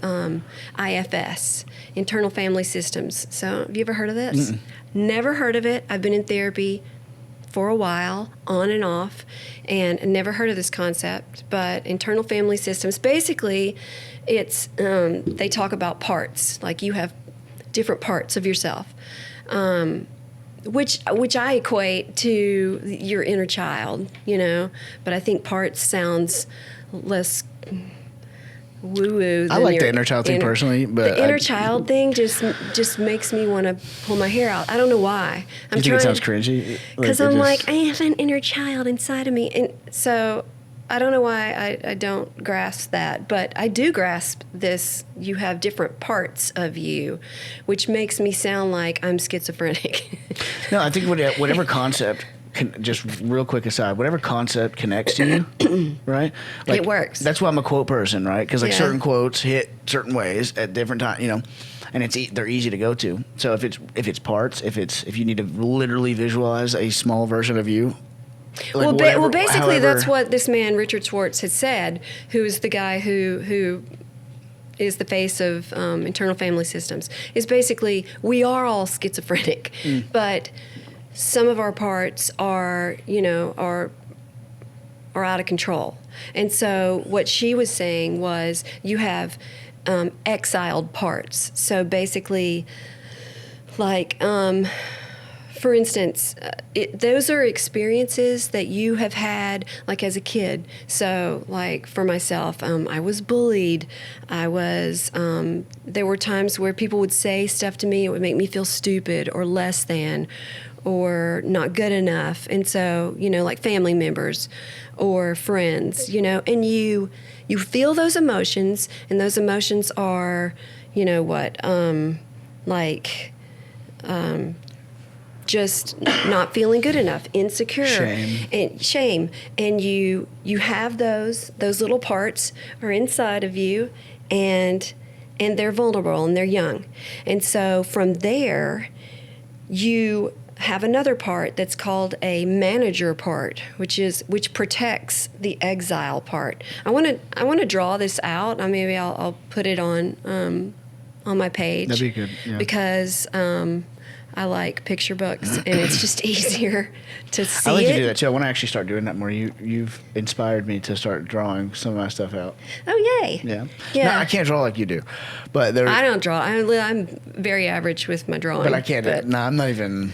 IFS, Internal Family Systems. So have you ever heard of this? Never heard of it. I've been in therapy for a while, on and off, and never heard of this concept. But internal family systems, basically, it's they talk about parts. Like you have different parts of yourself, which I equate to your inner child, But I think parts sounds less woo-woo. I like the inner child thing personally, but the inner child thing just makes me want to pull my hair out. I don't know why. You think it sounds cringy? Because I'm like, I have an inner child inside of me, and so I don't know why I don't grasp that, but I do grasp this. You have different parts of you, which makes me sound like I'm schizophrenic. No, I think whatever concept. Just real quick aside, whatever concept connects to you, right? It works. That's why I'm a quote person, right? Because certain quotes hit certain ways at different times, and they're easy to go to. So if it's parts, if you need to literally visualize a small version of you. Well, basically, that's what this man Richard Schwartz had said, who is the guy who is the face of internal family systems. Is basically we are all schizophrenic, but some of our parts are out of control. And so what she was saying was you have exiled parts. So basically, like, for instance, those are experiences that you have had, like, as a kid. So, like, for myself, I was bullied. There were times where people would say stuff to me. It would make me feel stupid or less than, or not good enough. And so, like family members or friends, and you feel those emotions, and those emotions are, just not feeling good enough, insecure, shame. And you have those little parts are inside of you, and they're vulnerable and they're young. And so from there, you have another part that's called a manager part, which protects the exile part. I want to draw this out. Maybe I'll put it on my page. That'd be good. Yeah. Because I like picture books, and it's just easier to see. I like it. to do that too. I want to actually start doing that more. You've inspired me to start drawing some of my stuff out. Oh, yay! Yeah. Yeah. No, I can't draw like you do, but I don't draw. I'm very average with my drawing. But I can't. No, I'm not even.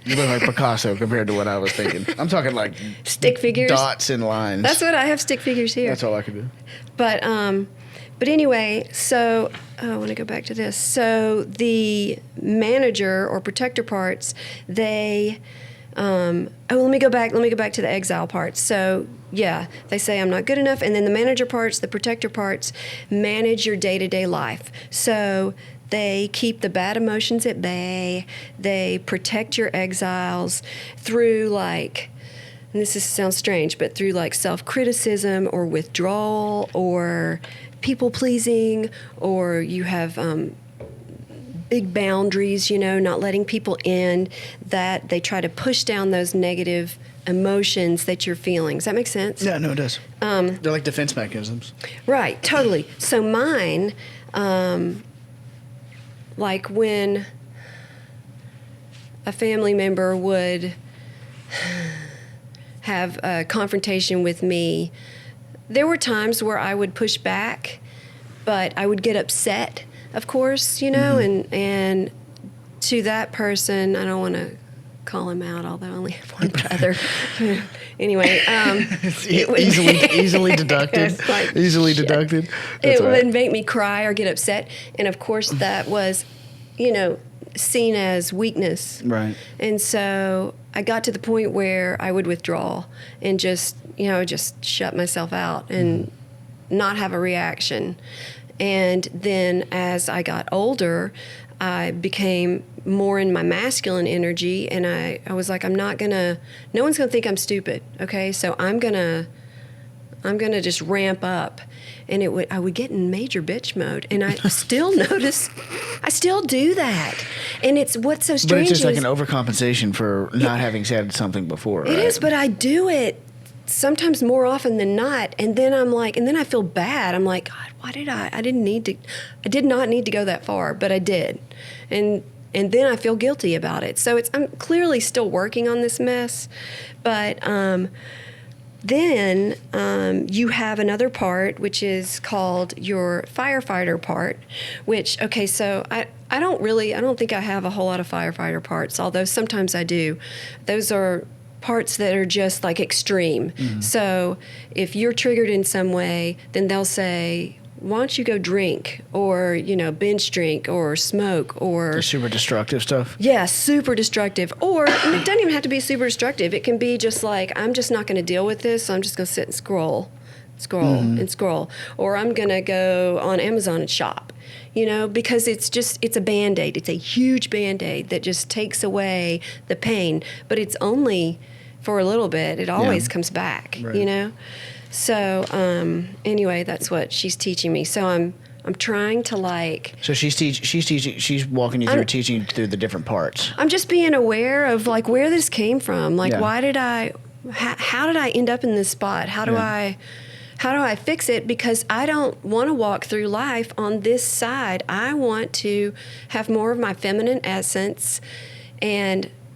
You look like Picasso compared to what I was thinking. I'm talking like stick figures, dots and lines. That's what I have. Stick figures here. That's all I can do. But anyway, so I want to go back to this. So the manager or protector parts, they. Let me go back to the exile parts. So yeah, they say I'm not good enough, and then the manager parts, the protector parts, manage your day-to-day life. So they keep the bad emotions at bay. They protect your exiles through, like, and sounds strange, but through like self-criticism or withdrawal or people-pleasing, or you have big boundaries, not letting people in, that they try to push down those negative emotions that you're feeling. Does that make sense? Yeah, no, it does. They're like defense mechanisms. Right, totally. So mine, like when a family member would have a confrontation with me, there were times where I would push back, but I would get upset, of course, and to that person, I don't want to call him out, although I only have one brother. Anyway, easily deducted. Like, easily deducted. It would make me cry or get upset, and of course that was, seen as weakness. Right. And so I got to the point where I would withdraw and just shut myself out and not have a reaction. And then as I got older, I became more in my masculine energy, and I was like, no one's gonna think I'm stupid, okay? So I'm gonna just ramp up. And I would get in major bitch mode, and I still I still do that. And what's so strange. But it's just like an overcompensation for not having said something before. It is, but I do it sometimes more often than not. And then I feel bad. I'm like, God, why did I did not need to go that far, but I did. And and then I feel guilty about it. So I'm clearly still working on this mess, but then you have another part, which is called your firefighter part, which, okay, so I don't think I have a whole lot of firefighter parts, although sometimes I do. Those are parts that are just like extreme. Mm-hmm. So if you're triggered in some way, then they'll say, why don't you go drink or, binge drink or smoke or... The super destructive stuff? Yeah, super destructive. Or it doesn't even have to be super destructive. It can be just like, I'm just not going to deal with this, so I'm just going to sit and scroll. Or I'm going to go on Amazon and shop, because it's a Band-Aid. It's a huge Band-Aid that just takes away the pain. But it's only for a little bit. It always comes back, right. So anyway, that's what she's teaching me. So I'm trying to like. So she's walking you through, teaching you through the different parts. I'm just being aware of like where this came from. Like, why did how did I end up in this spot? How do I fix it? Because I don't want to walk through life on this side. I want to have more of my feminine essence,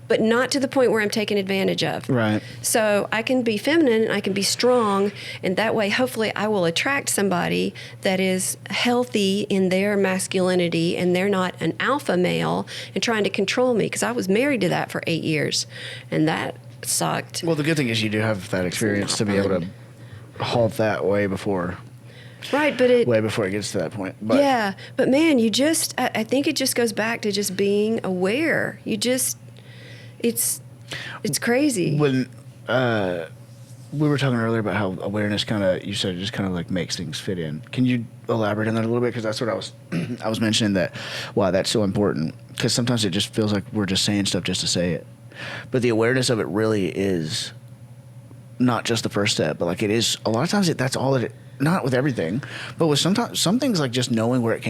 but not to the point where I'm taken advantage of. Right. So I can be feminine, I can be strong, and that way hopefully I will attract somebody that is healthy in their masculinity and they're not an alpha male and trying to control me, because I was married to that for 8 years, and that sucked. Well, the good thing is you do have that experience to be able to halt that way before. Right, but way before it gets to that point. But yeah, but man, I think it just goes back to just being aware. It's crazy. When we were talking earlier about how awareness you said it just kind of like makes things fit in. Can you elaborate on that a little bit? Because that's what I was mentioning, that, wow, that's so important. Because sometimes it just feels like we're just saying stuff just to say it. But the awareness of it really is not just the first step, but like it is, a lot of times that's all it, not with everything, but with some things, like just knowing where it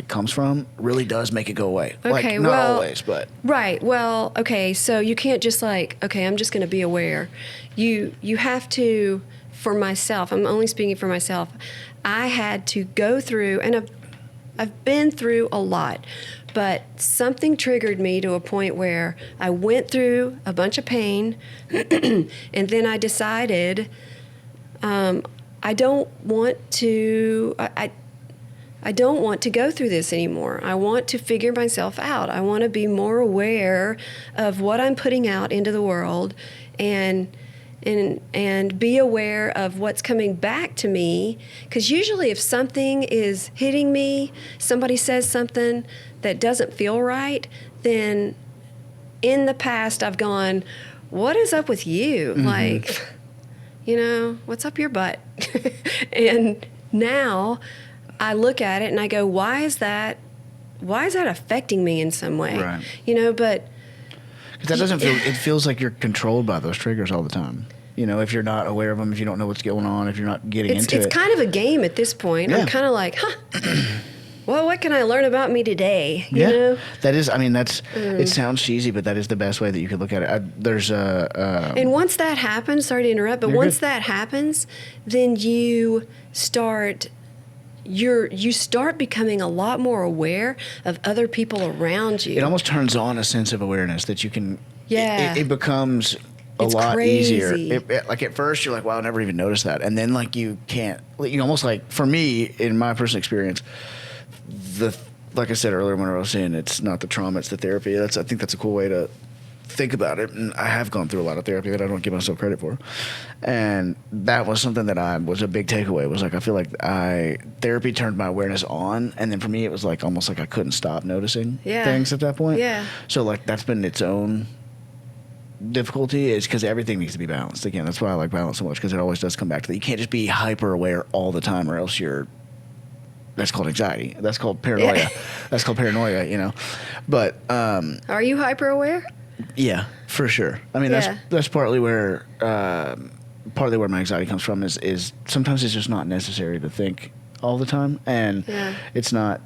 comes from really does make it go away. Okay, not always, but. Right. Well, okay, so you can't just I'm just going to be aware. You have to, for myself, I'm only speaking for myself, I had to go through, and I've been through a lot, but something triggered me to a point where I went through a bunch of pain, and then I decided I don't want to go through this anymore. I want to figure myself out. I want to be more aware of what I'm putting out into the world, and be aware of what's coming back to me. Because usually if something is hitting me, somebody says something that doesn't feel right, then in the past I've gone, what is up with you? Mm-hmm. Like, what's up your butt? And now I look at it and I go, why is that affecting me in some way? Right. But that doesn't feel, it feels like you're controlled by those triggers all the time. If you're not aware of them, if you don't know what's going on, if you're not getting into it. It's kind of a game at this point. Yeah. I'm kind of like, well, what can I learn about me today? You know? That is, it sounds cheesy, but that is the best way that you could look at it. There's and once that happens, sorry to interrupt, but once that happens, then you start becoming a lot more aware of other people around you. It almost turns on a sense of awareness that you can. Yeah. It becomes a lot easier. Like at first you're like, wow, I never even noticed that, and then like you can't. You almost like, for me, in my personal experience, like I said earlier when I was saying it's not the trauma, it's the therapy. I think that's a cool way to think about it. And I have gone through a lot of therapy that I don't give myself credit for. And that was something that was a big takeaway, was like, I feel like therapy turned my awareness on. And then for me, it was like almost like I couldn't stop noticing things at that point. Yeah. So like that's been its own difficulty, is because everything needs to be balanced. Again, that's why I like balance so much, because it always does come back to that. You can't just be hyper aware all the time, or else that's called anxiety. That's called paranoia. Yeah. That's called paranoia, But are you hyper aware? Yeah, for sure. That's partly where my anxiety comes from, is sometimes it's just not necessary to think all the time, and it's not,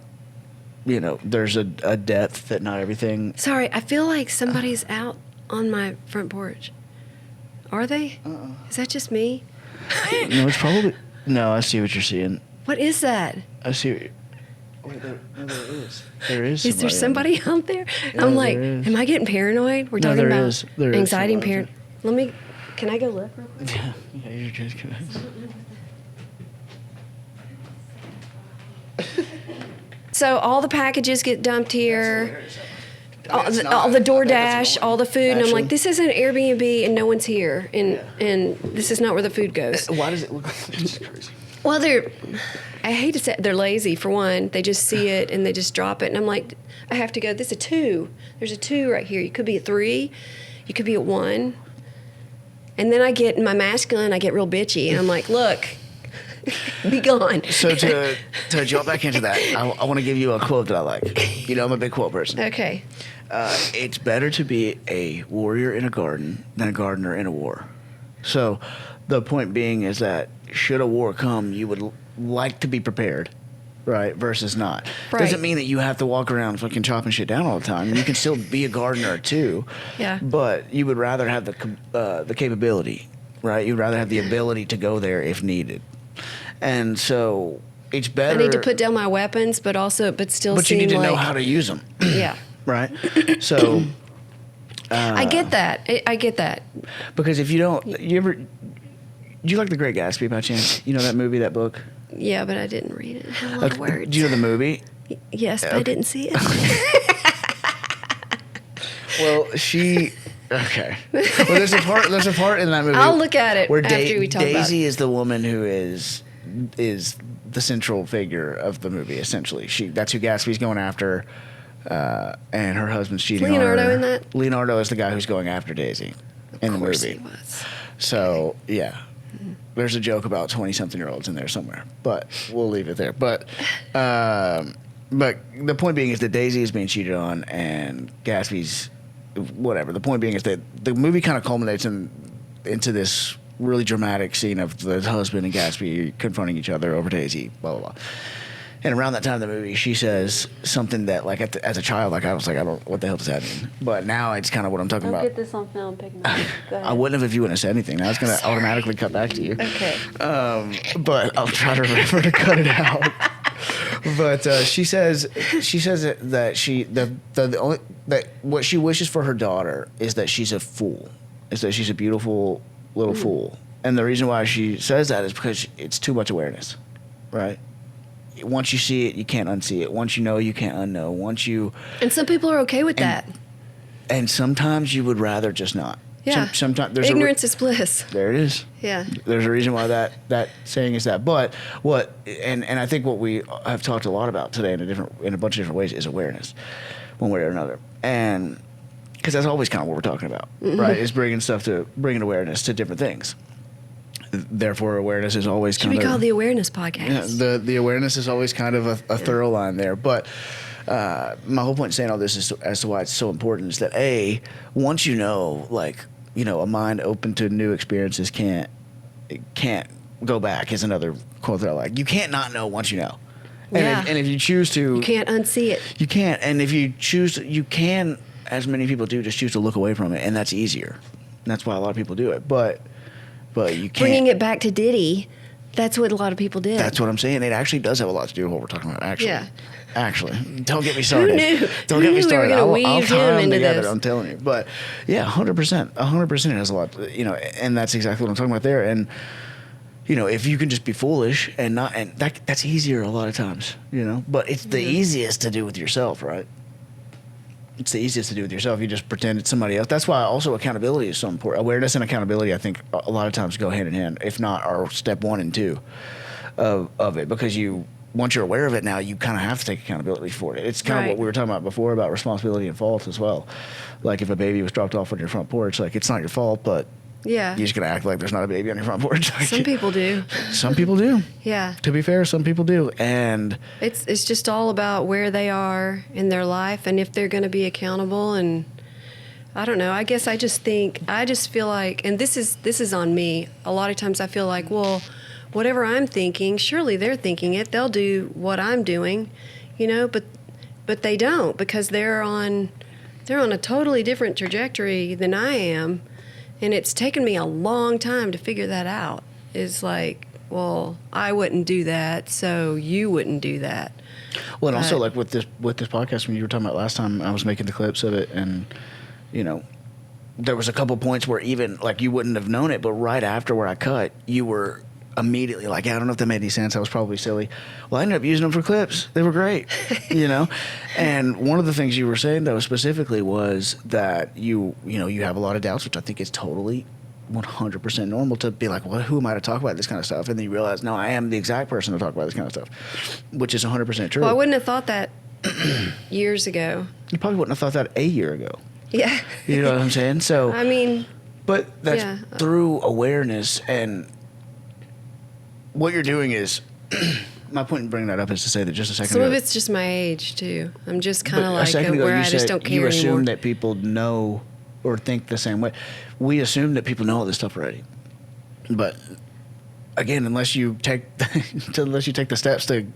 there's a depth that not everything. Sorry, I feel like somebody's out on my front porch. Are they? Is that just me? No, it's probably, no, I see what you're seeing. What is that? I see. Wait, there is. There is. Is there somebody out there? Yeah, I'm like, there is. am I getting paranoid? We're No, talking there about is. There is anxiety and somebody paranoia. Can I go look real quick? Yeah, you're just good. So all the packages get dumped here. I mean, it's not. All the I bet DoorDash, that's all the food, and I'm Actually. like, this isn't Airbnb, and no one's here, and this is not where the food goes. Why does it look like this is crazy? Well, I hate to say, they're lazy for one. They just see it and they just drop it, and I'm like, I have to go. This is a 2. There's a 2 right here. You could be a 3. You could be a 1. And then I get in my masculine. I get real bitchy, and I'm like, look, be gone. So to jump back into that, I want to give you a quote that I like. You know, I'm a big quote person. Okay. It's better to be a warrior in a garden than a gardener in a war. So the point being is that should a war come, you would like to be prepared, right, versus not. Right. Doesn't mean that you have to walk around fucking chopping shit down all the time. You can still be a gardener too. Yeah. But you would rather have the capability, right? You'd rather have the ability to go there if needed. And so it's better. I need to put down my weapons, but still. But you need to know like, how to use them. Yeah. Right? So I get that. I get that. because if you don't, do you like The Great Gatsby by chance? You know that movie, that book? Yeah, but I didn't read it. It had a lot of words. Do you know the movie? Yes, but I didn't see it. Well, okay. Well, there's a part in that movie. I'll look at it where after we talk about it. Daisy is the woman who is the central figure of the movie. Essentially, that's who Gatsby's going after, and her husband's cheating on her. Leonardo in that? Leonardo is the guy who's going after Daisy in the Of course movie. he was. So yeah, there's a joke about 20-something-year-olds in there somewhere, but we'll leave it there. But the point being is that Daisy is being cheated on, and Gatsby's whatever. The point being is that the movie kind of culminates into this really dramatic scene of the husband and Gatsby confronting each other over Daisy, blah blah blah. And around that time in the movie, she says something that, like, as a child, like, I was like, I don't, what the hell does that mean? But now it's kind of what I'm talking I'll about. get this on film. Pick it up. Go ahead. I wouldn't have if you wouldn't have said anything. Now it's going to automatically cut back to you. Okay. But I'll try to remember to cut it out. But she says that what she wishes for her daughter is that she's a fool, is that she's a beautiful little fool. And the reason why she says that is because it's too much awareness, right? Once you see it, you can't unsee it. Once you know, you can't unknow. Once you And some people are okay with that. and sometimes you would rather just not. Yeah. Sometimes there's Ignorance is bliss. there it is. Yeah. There's a reason why that saying is that. But and I think what we have talked a lot about today in a bunch of different ways is awareness, one way or another. And because that's always kind of what we're talking about, right? Is bringing awareness to different things. Therefore, awareness is always Should kind we of call the awareness podcast? yeah, the awareness is always kind of a thorough line there. But my whole point in saying all this is as to why it's so important is that once you know, like, you know, a mind open to new experiences can't go back is another quote that I like. You can't not know once you know. And if you choose to, You can't unsee it. you can't. And if you choose to, you can, as many people do, just choose to look away from it, and that's easier. And that's why a lot of people do it. But you can't. Bringing it back to Diddy, that's what a lot of people did. That's what I'm saying. It actually does have a lot to do with what we're talking about. Actually, Yeah. Actually, don't get me started. Who knew? Don't Who get me knew we were started. gonna I'll weave tie him them into together. this? I'm telling you. But yeah, 100%. 100% it has a lot. You know, and that's exactly what I'm talking about there. And you know, if you can just be foolish and not, and that's easier a lot of times. You know, but it's the easiest to do with yourself, right? It's the easiest to do with yourself. You just pretend it's somebody else. That's why also accountability is so important. Awareness and accountability, I think, a lot of times go hand in hand, if not are step 1 and 2 of it. Because once you're aware of it now, you kind of have to take accountability for it. It's kind of what we were talking about before about responsibility and fault as well. Like if a baby was dropped off on your front porch, like it's not your fault, but Yeah. you're just going to act like there's not a baby on your front porch. Some people do. Some people do. Yeah. To be fair, some people do. And It's just all about where they are in their life and if they're going to be accountable. And I don't know. I guess I just feel like, and this is on me. A lot of times I feel like, well, whatever I'm thinking, surely they're thinking it. They'll do what I'm doing, you know. But they don't, because they're on a totally different trajectory than I am, and it's taken me a long time to figure that out. It's like, well, I wouldn't do that, so you wouldn't do that. Well, and also like with this podcast, when you were talking about last time, I was making the clips of it, and there was a couple points where even like you wouldn't have known it, but right after where I cut, you were immediately like, yeah, I don't know if that made any sense. That was probably silly. Well, I ended up using them for clips. They were great, And one of the things you were saying though specifically was that you have a lot of doubts, which I think is totally 100% normal to be like, well, who am I to talk about this kind of stuff? And then you realize, no, I am the exact person to talk about this kind of stuff, which is 100% true. Well, I wouldn't have thought that years ago. You probably wouldn't have thought that a year ago. Yeah. You know what I'm saying? So, I mean, but that's through awareness, and what you're doing is, my point in bringing that up is to say that just a second some ago, of it's just my age too. I'm just kind of like ago, where you I just said don't care you anymore. assume that people know or think the same way. We assume that people know all this stuff already, but again, unless you take the steps to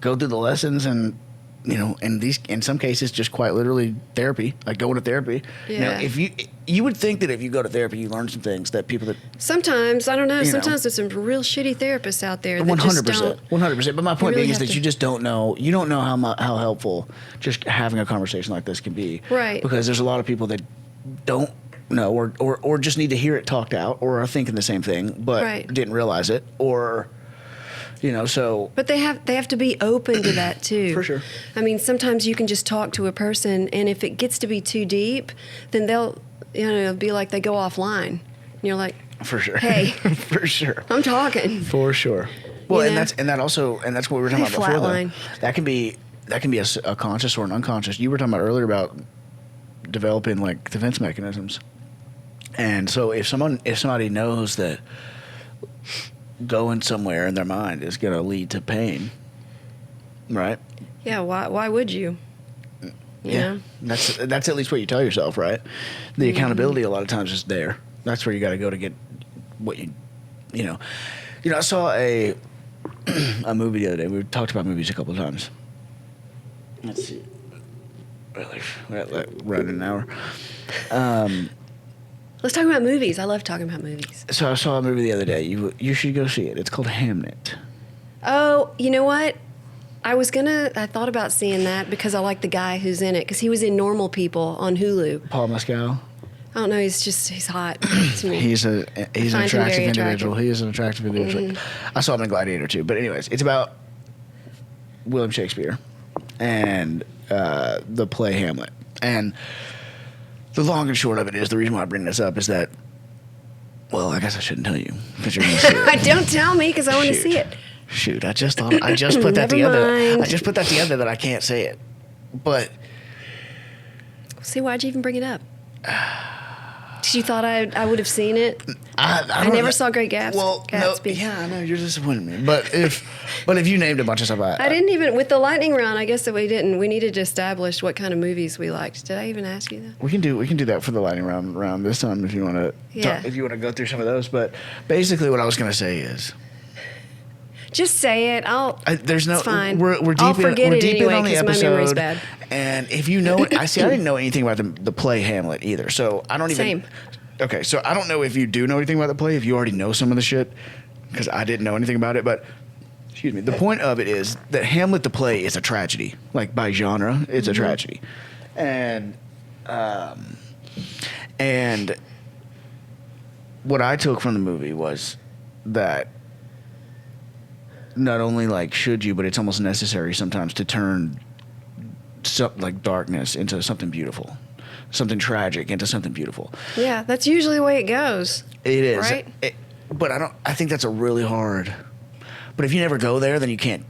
go through the lessons and in some cases just quite literally therapy, like going to therapy. Yeah. If you would think that if you go to therapy, you learn some things that people that sometimes I don't know. Sometimes there's some real shitty therapists out there. 100%. But my point being is that you just don't know. You don't know how helpful just having a conversation like this can be. Right. Because there's a lot of people that don't know or just need to hear it talked out or are thinking the same thing but didn't realize it or. So. But they have to be open to that too. For sure. I mean, sometimes you can just talk to a person, and if it gets to be too deep, then they'll, be like they go offline. And you're like, for sure. Hey, for sure. I'm talking. For sure. Well, and that's what we were talking about before. Flatline. That can be a conscious or an unconscious. You were talking about earlier about developing like defense mechanisms, and so if somebody knows that going somewhere in their mind is going to lead to pain, right? Yeah. Why would you? You know? That's at least what you tell yourself, right? The accountability a lot of times is there. That's where you got to go to get what I saw a movie the other day. We talked about movies a couple of times. Let's see. We're at like right an hour. Let's talk about movies. I love talking about movies. So I saw a movie the other day. You should go see it. It's called Hamnet. Oh, you know what? I thought about seeing that because I like the guy who's in it because he was in Normal People on Hulu. Paul Mescal. I don't know. He's hot to me. He's an attractive individual. He is an attractive individual. Mm-hmm. I saw him in Gladiator too. But anyways, it's about William Shakespeare and the play Hamlet. And the long and short of it is, the reason why I bring this up is that, well, I guess I shouldn't tell you because you're going to see it. Don't tell me because I want to see it. Shoot, I just put that together. I just put that together that I can't say it. But see, why'd you even bring it up? Because you thought I would have seen it. I never saw Great Gatsby. Well, no, yeah, I know you're disappointing me. But if you named a bunch of stuff, I didn't even with the lightning round. I guess that we didn't. We needed to establish what kind of movies we liked. Did I even ask you that? We can do that for the lightning round this time if you want to. Yeah. If you want to go through some of those, but basically what I was going to say is. Just say it. There's no. It's fine. We're deep I'll forget it anyway because my memory's bad. And if you know it, I didn't know anything about the play Hamlet either. So I don't even. Same. Okay, so I don't know if you do know anything about the play. If you already know some of the shit, because I didn't know anything about it. But excuse me. The point of it is that Hamlet the play is a tragedy. Like by genre, it's a tragedy, and what I took from the movie was that. Not only like should you, but it's almost necessary sometimes to turn like darkness into something beautiful, something tragic into something beautiful. Yeah, that's usually the way it goes. It is, right? But I think that's a really hard. But if you never go there, then you can't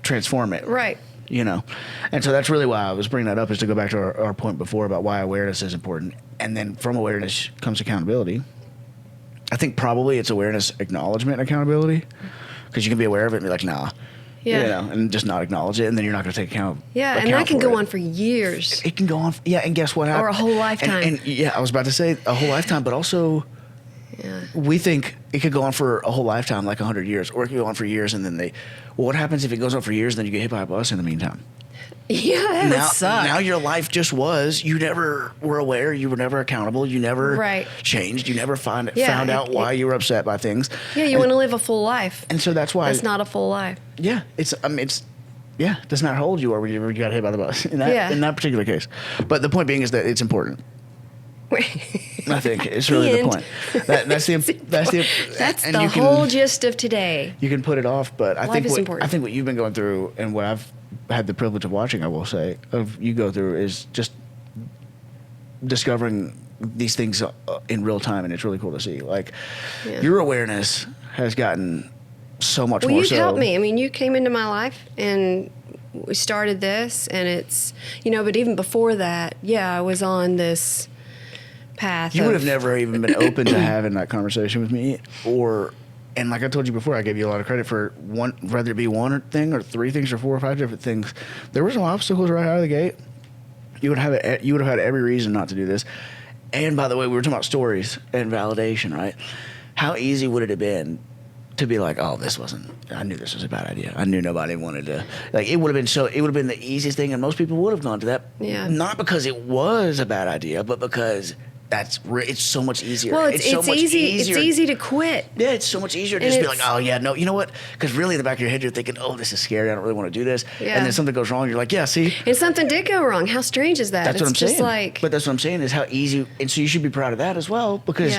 transform it, right? And so that's really why I was bringing that up, is to go back to our point before about why awareness is important, and then from awareness comes accountability. I think probably it's awareness, acknowledgement, accountability. Because you can be aware of it and be like, nah. Yeah. And just not acknowledge it, and then you're not going to take account. Yeah, and that can go on for years. It can go on. And guess what happens? Or a whole lifetime. And I was about to say a whole lifetime, but also Yeah. We think it could go on for a whole lifetime, like 100 years, or it could go on for years, and then what happens if it goes on for years and then you get hit by a bus in the meantime? Yeah, that would suck. Now your life just was. You never were aware. You were never accountable. You never changed. You never found out why you were upset by things. Yeah, you want to live a full life. And so that's why. That's not a full life. Yeah, it does not hold you or you got hit by the bus in that particular case. But the point being is that it's important. I think it's really the point. That's the whole gist of today. You can put it off, but I think what you've been going through and what I've had the privilege of watching, I will say, of you go through is just discovering these things in real time, and it's really cool to see. Like your awareness has gotten so much more. Well, you helped me. I mean, you came into my life and we started this, and it's but even before that, I was on this path. You would have never even been open to having that conversation with me, and like I told you before, I gave you a lot of credit for whether it be one thing or three things or 4 or 5 different things. There were some obstacles right out of the gate. You would have had every reason not to do this. And by the way, we were talking about stories and validation, right? How easy would it have been to be like, oh, I knew this was a bad idea. I knew nobody wanted to, it would have been the easiest thing, and most people would have gone to that. Yeah. Not because it was a bad idea, but because it's so much easier. Well, it's so much easier. It's easy to quit. Yeah, it's so much easier to just be like, oh yeah, no, you know what? Because really in the back of your head you're thinking, oh, this is scary. I don't really want to do this. Yeah. And then something goes wrong. You're like, yeah, see. And something did go wrong. How strange is that? That's what I'm saying. Like, but that's what I'm saying is how easy. And so you should be proud of that as well, because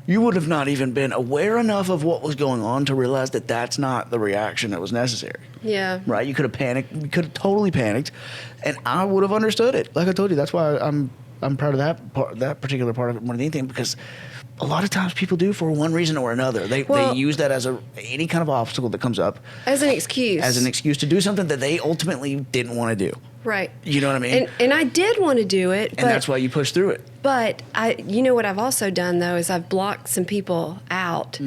you would have not even been aware enough of what was going on to realize that that's not the reaction that was necessary. Yeah. Right. You could have panicked. You could have totally panicked, and I would have understood it. Like I told you, that's why I'm proud of that particular part of it more than anything, because a lot of times people do for one reason or another. They use that as any kind of obstacle that comes up as an excuse to do something that they ultimately didn't want to do. Right. You know what I mean? And I did want to do it, and that's why you pushed through it. But what I've also done though is I've blocked some people out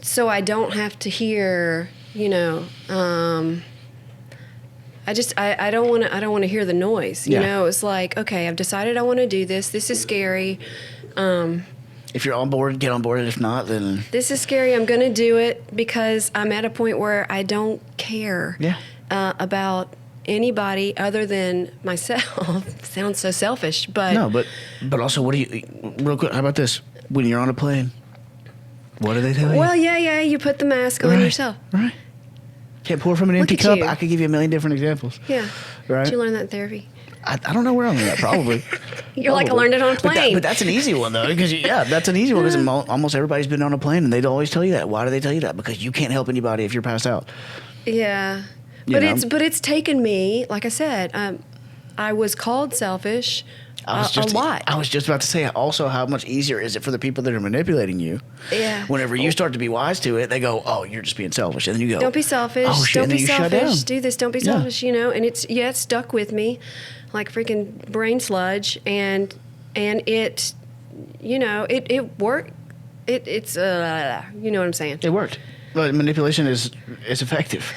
so I don't have to hear, I don't want to hear the noise. You know, it's like, okay, I've decided I want to do this. This is scary. If you're on board, get on board. If not, then this is scary. I'm going to do it because I'm at a point where I don't care about anybody other than myself. Sounds so selfish, but no. But also, what do you? Real quick, how about this? When you're on a plane, what do they tell you? Well, yeah. You put the mask on yourself. Right. Can't pour from an empty cup. I could give you a million different examples. Yeah. Right. Did you learn that in therapy? I don't know where I learned that. Probably. You're like, I learned it on a plane. But that's an easy one, though. Because, that's an easy one. Because almost everybody's been on a plane, and they'd always tell you that. Why do they tell you that? Because you can't help anybody if you're passed out. Yeah. But it's taken me, like I said, I was called selfish a lot. I was just about to say also how much easier is it for the people that are manipulating you. Yeah. Whenever you start to be wise to it, they go, oh, you're just being selfish. And then you go, don't be selfish. Oh, shit. Don't be selfish. Do this. Don't be Yeah. selfish, And it stuck with me like freaking brain sludge. And it, it worked. It's you know what I'm saying? It worked. But manipulation is effective.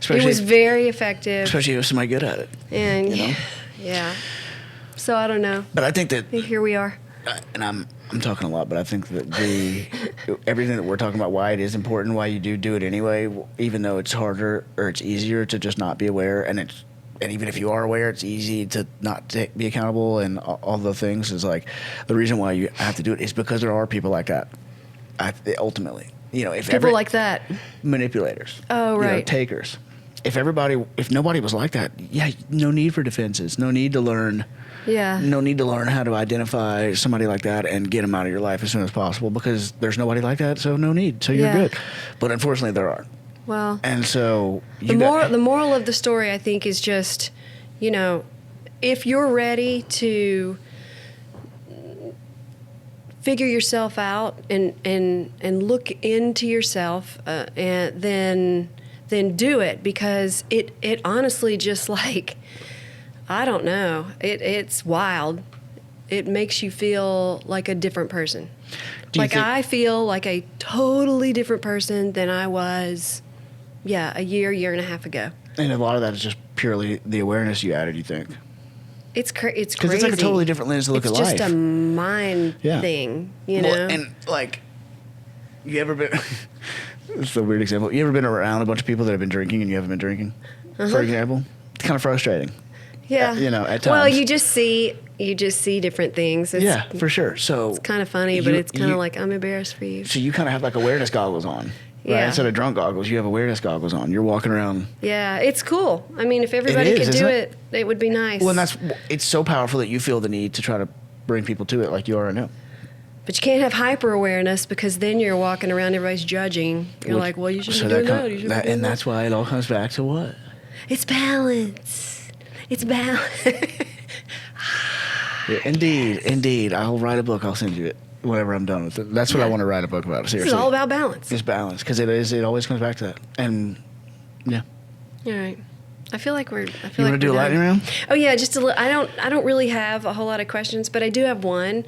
It was very effective. Especially if somebody good at it. And yeah. So I don't know. But I think that here we are. And I'm talking a lot, but I think that everything that we're talking about, why it is important, why you do it anyway, even though it's harder or it's easier to just not be aware, and even if you are aware, it's easy to not be accountable, and all the things is like the reason why you have to do it is because there are people like that. Ultimately, if people like that, manipulators, right, takers. If nobody was like that, no need for defenses, no need to learn. Yeah. No need to learn how to identify somebody like that and get them out of your life as soon as possible, because there's nobody like that, so no need. So you're good. But unfortunately, there are. Well. And so the moral of the story, I think, is just, if you're ready to figure yourself out and look into yourself, and then do it, because it honestly just like. I don't know. It's wild. It makes you feel like a different person. I feel like a totally different person than I was, a year and a half ago. And a lot of that is just purely the awareness you added, you think? It's crazy. Because it's like a totally different lens to look at life. It's just a mind thing, you know? And like, you ever been, this is a weird example. You ever been around a bunch of people that have been drinking and you haven't been drinking, for example? It's kind of frustrating. Yeah. You know, at times. Well, you just see different things. Yeah, for sure. So it's kind of funny, but it's kind of like, I'm embarrassed for you. So you kind of have like awareness goggles on. Right? Yeah. Instead of drunk goggles, you have awareness goggles on. You're walking around. Yeah, it's cool. I mean, if everybody could do it, it would be nice. Well, and it's so powerful that you feel the need to try to bring people to it like you already know. But you can't have hyper awareness because then you're walking around, everybody's judging. You're like, well, you shouldn't be doing that. And that's why it all comes back to what? It's balance. It's balance. Yeah, indeed. I'll write a book. I'll send you it whenever I'm done with it. That's what I want to write a book about. Seriously, This is all about balance. It's balance because it is. It always comes back to that. And yeah. All right. I feel like we're. You want to do a lightning round? Oh yeah, just a little. I don't really have a whole lot of questions, but I do have one.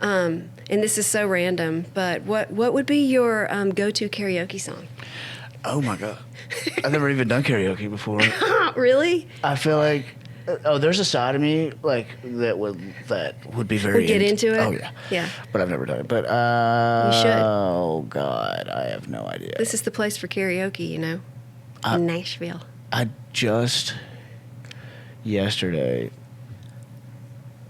And this is so random, but what would be your go-to karaoke song? Oh my god, I've never even done karaoke before. Really? I feel like there's a side of me like that would be very. Would get into it. Oh yeah. Yeah. But I've never done it. But you should. Oh god, I have no idea. This is the place for karaoke, you know, in Nashville. I just yesterday.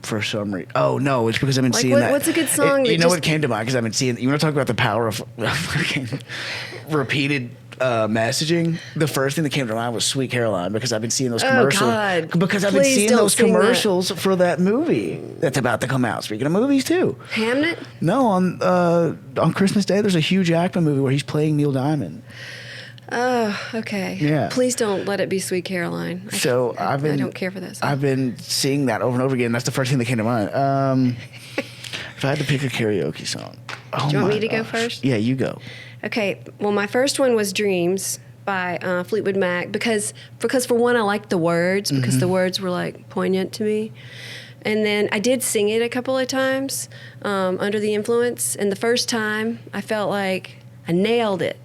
For some reason. Oh, no, it's because I've been seeing that. What's a good song? You know what came to mind? Because I've been seeing, you want to talk about the power of repeated messaging? The first thing that came to mind was Sweet Caroline because I've been seeing those commercials. Oh, God. Because I've been seeing those commercials for that movie that's about to come out. Speaking of movies, too. Hamnet? No, on Christmas Day, there's a Hugh Jackman movie where he's playing Neil Diamond. Oh, okay. Yeah. Please don't let it be Sweet Caroline. I don't care for that song. I've been seeing that over and over again. That's the first thing that came to mind. If I had to pick a karaoke song. Oh Do you want me to go first? Yeah, you go. Okay. Well, my first one was Dreams by Fleetwood Mac because for one, I liked the words because the words were like poignant to me. And then I did sing it a couple of times under the influence. And the first time I felt like I nailed it.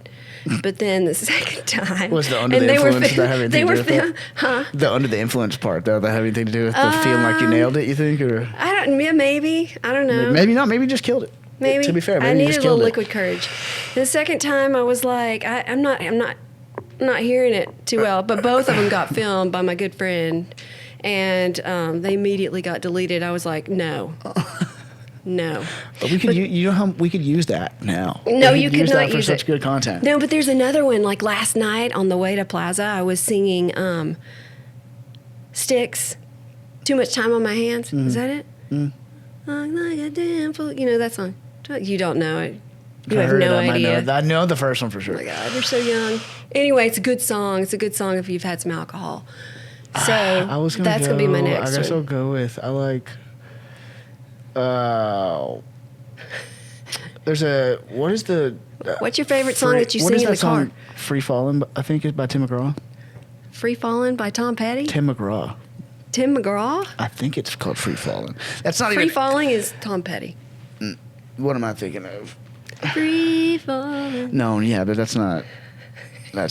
But then the second time, was the under the influence that have anything to do with it? Huh? The under the influence part, though, that have anything to do with the feeling like you nailed it? You think, or Yeah, maybe. I don't know. Maybe not. Maybe you just killed it. Maybe. To be fair, maybe I you needed just a little killed liquid courage. The second time, I was like, I'm not hearing it too well. But both of them got filmed by my good friend, and they immediately got deleted. I was like, no. No. But we could, you know how we could use that now. No, we you could use not that for use such it. good content. No, but there's another one. Like last night on the way to Plaza, I was singing Styx, Too Much Time on My Hands. Is that it? Like a damn fool. You know that song? You don't know it. You have no idea. I know the first one for sure. Oh my God, you're so young. Anyway, it's a good song. It's a good song if you've had some alcohol. So that's gonna be my next one. I guess I'll go with what's your favorite song that you sing in the car? Free Fallin', I think is by Tim McGraw. Free Fallin' by Tom Petty? Tim McGraw. Tim McGraw? I think it's called Free Fallin'. That's not Free even... Falling is Tom Petty. What am I thinking of? Free Fallin'. No, yeah, but that's not... No.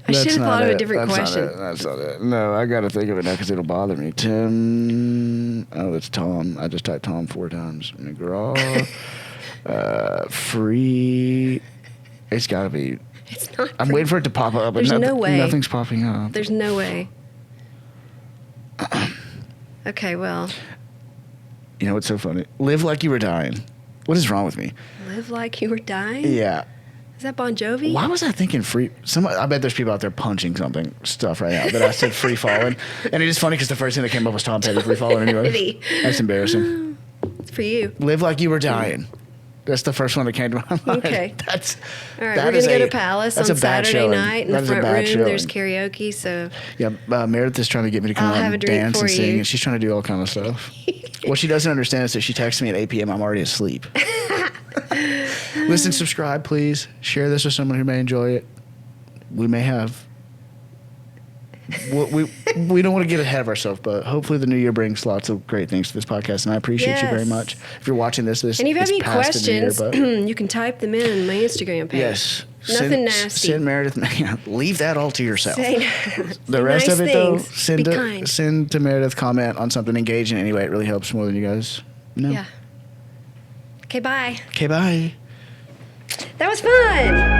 I should have thought of a different that's question. That's not it. No, I got to think of it now because it'll bother me. Tim... Oh, it's Tom. I just typed Tom 4 times. McGraw. Free... It's got to be... It's not. I'm waiting for it to pop up. There's no way. Nothing's popping up. There's no way. Okay, well... You know what's so funny? Live Like You Were Dying. What is wrong with me? Live Like You Were Dying? Yeah. Is that Bon Jovi? Why was I thinking I bet there's people out there punching stuff right now that I said Free Fallin'. And it is funny because the first thing that came up was Tom Petty, Free Fallin' anyway. That's embarrassing. It's for you. Live Like You Were Dying. That's the first one that came to my mind. Okay. All right, we're going to go to Palace on Saturday night in the front room. Showing. There's karaoke, so... Yeah, Meredith is trying to get me to come out and dance and sing, and she's trying to do all kind of stuff. What she doesn't understand is that she texts me at 8 p.m. I'm already asleep. Listen, subscribe, please. Share this with someone who may enjoy it. We may have... We don't want to get ahead of ourselves, but hopefully the new year brings lots of great things to this podcast, and I appreciate you very much. If you're watching this and if you have any questions, you can type them in my Instagram page. Yes. Nothing nasty. Send Meredith. Leave that all to yourself. The rest nice of it things. though, send to Meredith. Comment on something. Engage in any way. It really helps more than you guys know. Yeah. Okay, bye. Okay, bye. That was fun.